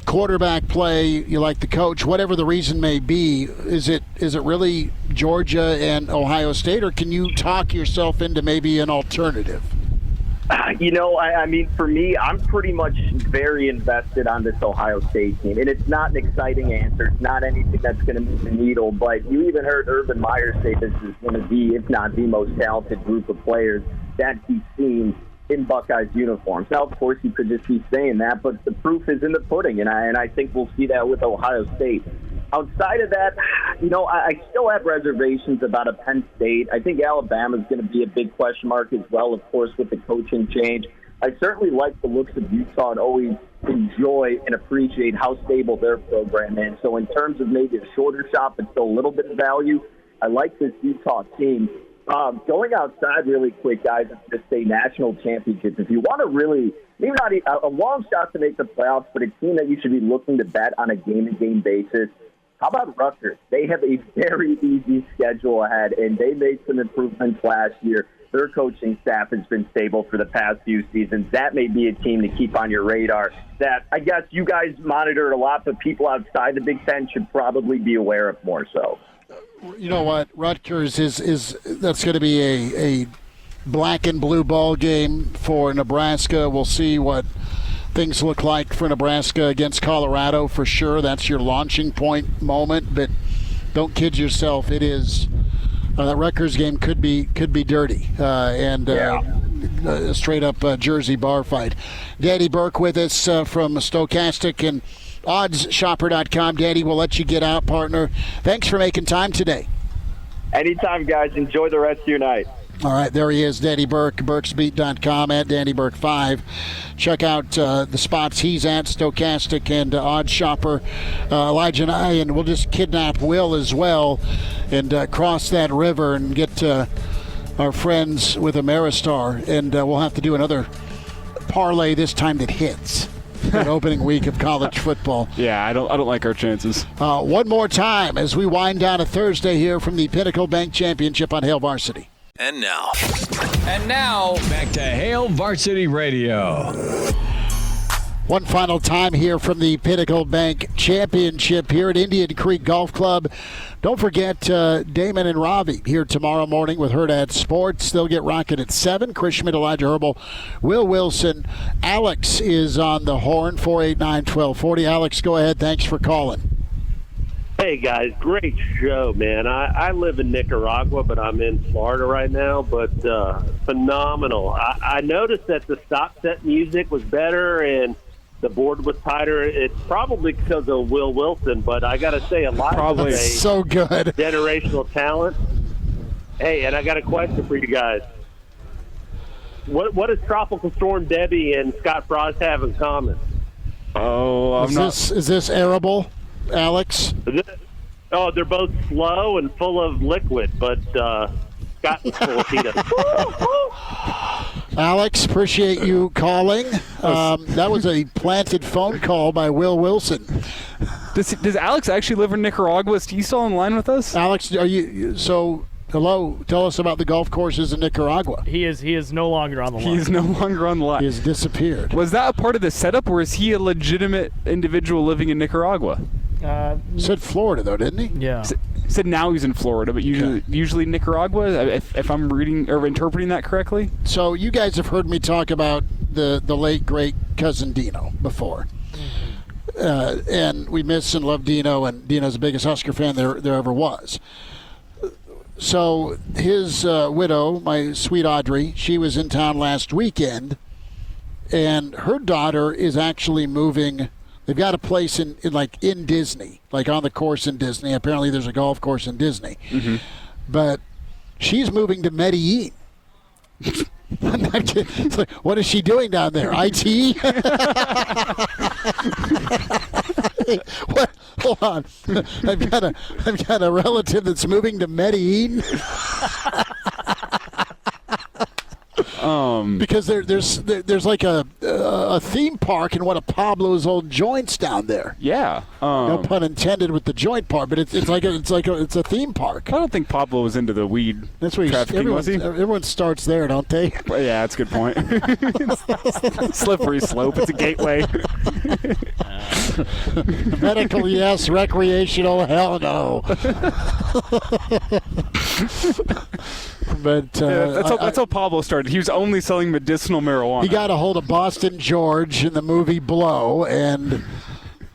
quarterback play, you like the coach, whatever the reason may be. Is it really Georgia and Ohio State, or can you talk yourself into maybe an alternative? You know, I mean, for me, I'm pretty much very invested on this Ohio State team. And it's not an exciting answer. It's not anything that's going to move the needle. But you even heard Urban Meyer say this is one of the, if not the most talented group of players that he's seen in Buckeyes uniforms. Now, of course, you could just be saying that, but the proof is in the pudding, and I think we'll see that with Ohio State. Outside of that, you know, I still have reservations about a Penn State. I think Alabama's going to be a big question mark as well, of course, with the coaching change. I certainly like the looks of Utah and always enjoy and appreciate how stable their program is. So in terms of maybe a shorter shot but still a little bit of value, I like this Utah team. Going outside really quick, guys, it's the state national championship. If you want to really, maybe not a long shot to make the playoffs, but a team that you should be looking to bet on a game-to-game basis, how about Rutgers? They have a very easy schedule ahead, and they made some improvements last year. Their coaching staff has been stable for the past few seasons. That may be a team to keep on your radar that I guess you guys monitor it a lot, but people outside the Big Ten should probably be aware of more so. You know what? Rutgers is that's going to be a black and blue ball game for Nebraska. We'll see what things look like for Nebraska against Colorado for sure. That's your launching point moment, but don't kid yourself. It is that Rutgers game could be dirty and a straight up Jersey bar fight. Danny Burke with us from Stochastic and OddsShopper.com. Danny, we'll let you get out, partner. Thanks for making time today. Anytime, guys. Enjoy the rest of your night. All right, there he is, Danny Burke, Burke'sBeat.com, at DannyBurke5. Check out the spots he's at, Stochastic and Odds Shopper. Elijah and I, and we'll just kidnap Will as well and cross that river and get our friends with Ameristar, and we'll have to do another parlay this time that hits. An opening week of college football. Yeah, I don't like our chances. One more time as we wind down a Thursday here from the Pinnacle Bank Championship on Hail Varsity. And now, back to Hail Varsity Radio. One final time here from the Pinnacle Bank Championship here at Indian Creek Golf Club. Don't forget Damon and Ravi here tomorrow morning with Hurrdat Sports. They'll get rocking at 7. Chris Schmidt, Elijah Herbel, Will Wilson. Alex is on the horn, 489-1240. Alex, go ahead. Thanks for calling. Hey, guys. Great show, man. I live in Nicaragua, but I'm in Florida right now. But phenomenal. I noticed that the stop set music was better and the board was tighter. It's probably because of Will Wilson, but I got to say, a lot of it is so good. Generational talent. Hey, and I got a question for you guys. What does Tropical Storm Debbie and Scott Frost have in common? Oh, is this arable, Alex? They're both slow and full of liquid, but Scott is full of Tito's. Alex, appreciate you calling. That was a planted phone call by Will Wilson. Does Alex actually live in Nicaragua? Is he still online with us? Alex, are you so? Hello, tell us about the golf courses in Nicaragua. He is no longer on the line. He's no longer on the line. He has disappeared. Was that a part of the setup, or is he a legitimate individual living in Nicaragua? Said Florida, though, didn't he? Yeah. Said now he's in Florida, but usually Nicaragua, if I'm reading or interpreting that correctly. So you guys have heard me talk about the late, great cousin Dino before. And we miss and love Dino, and Dino's the biggest Husker fan there ever was. So his widow, my sweet Audrey, she was in town last weekend, and her daughter is actually moving. They've got a place in Disney, like on the course in Disney. Apparently there's a golf course in Disney. Mm-hmm. But she's moving to Medellin. I'm not kidding. It's like, what is she doing down there? IT? What? Hold on. I've got a relative that's moving to Medellin. Because there's like a theme park in one of Pablo's old joints down there. Yeah. No pun intended with the joint part, but it's a theme park. I don't think Pablo was into the weed. That's where everyone starts there, don't they? Well, yeah, that's a good point. Slippery slope. It's a gateway. Medical, yes. Recreational, hell no. But that's how Pablo started. He was only selling medicinal marijuana. He got a hold of Boston George in the movie Blow, and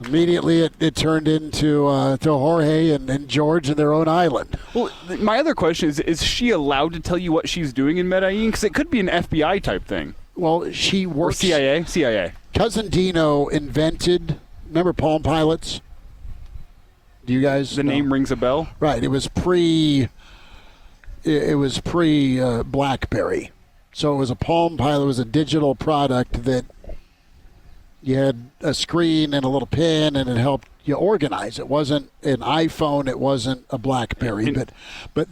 immediately it turned into Jorge and George in their own island. Well, my other question is she allowed to tell you what she's doing in Medellin? Because it could be an FBI type thing. Well, she works. Or CIA. Cousin Dino invented. Remember Palm Pilots? Do you guys? The name rings a bell. Right. It was pre BlackBerry. So it was a Palm Pilot. It was a digital product that you had a screen and a little pen, and it helped you organize. It wasn't an iPhone. It wasn't a BlackBerry. But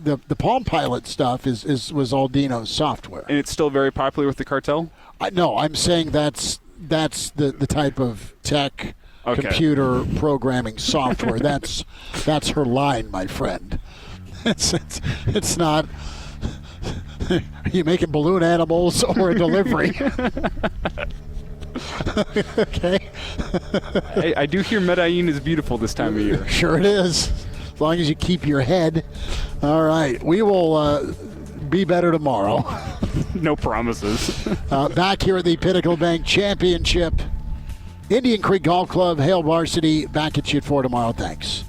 the Palm Pilot stuff was all Dino's software. And it's still very popular with the cartel? No, I'm saying that's the type of tech, computer programming software. That's her line, my friend. It's not. Are you making balloon animals or a delivery? Okay. I do hear Medellin is beautiful this time of year. Sure it is. As long as you keep your head. All right. We will be better tomorrow. No promises. Back here at the Pinnacle Bank Championship. Indian Creek Golf Club, Hail Varsity, back at you at 4 tomorrow. Thanks.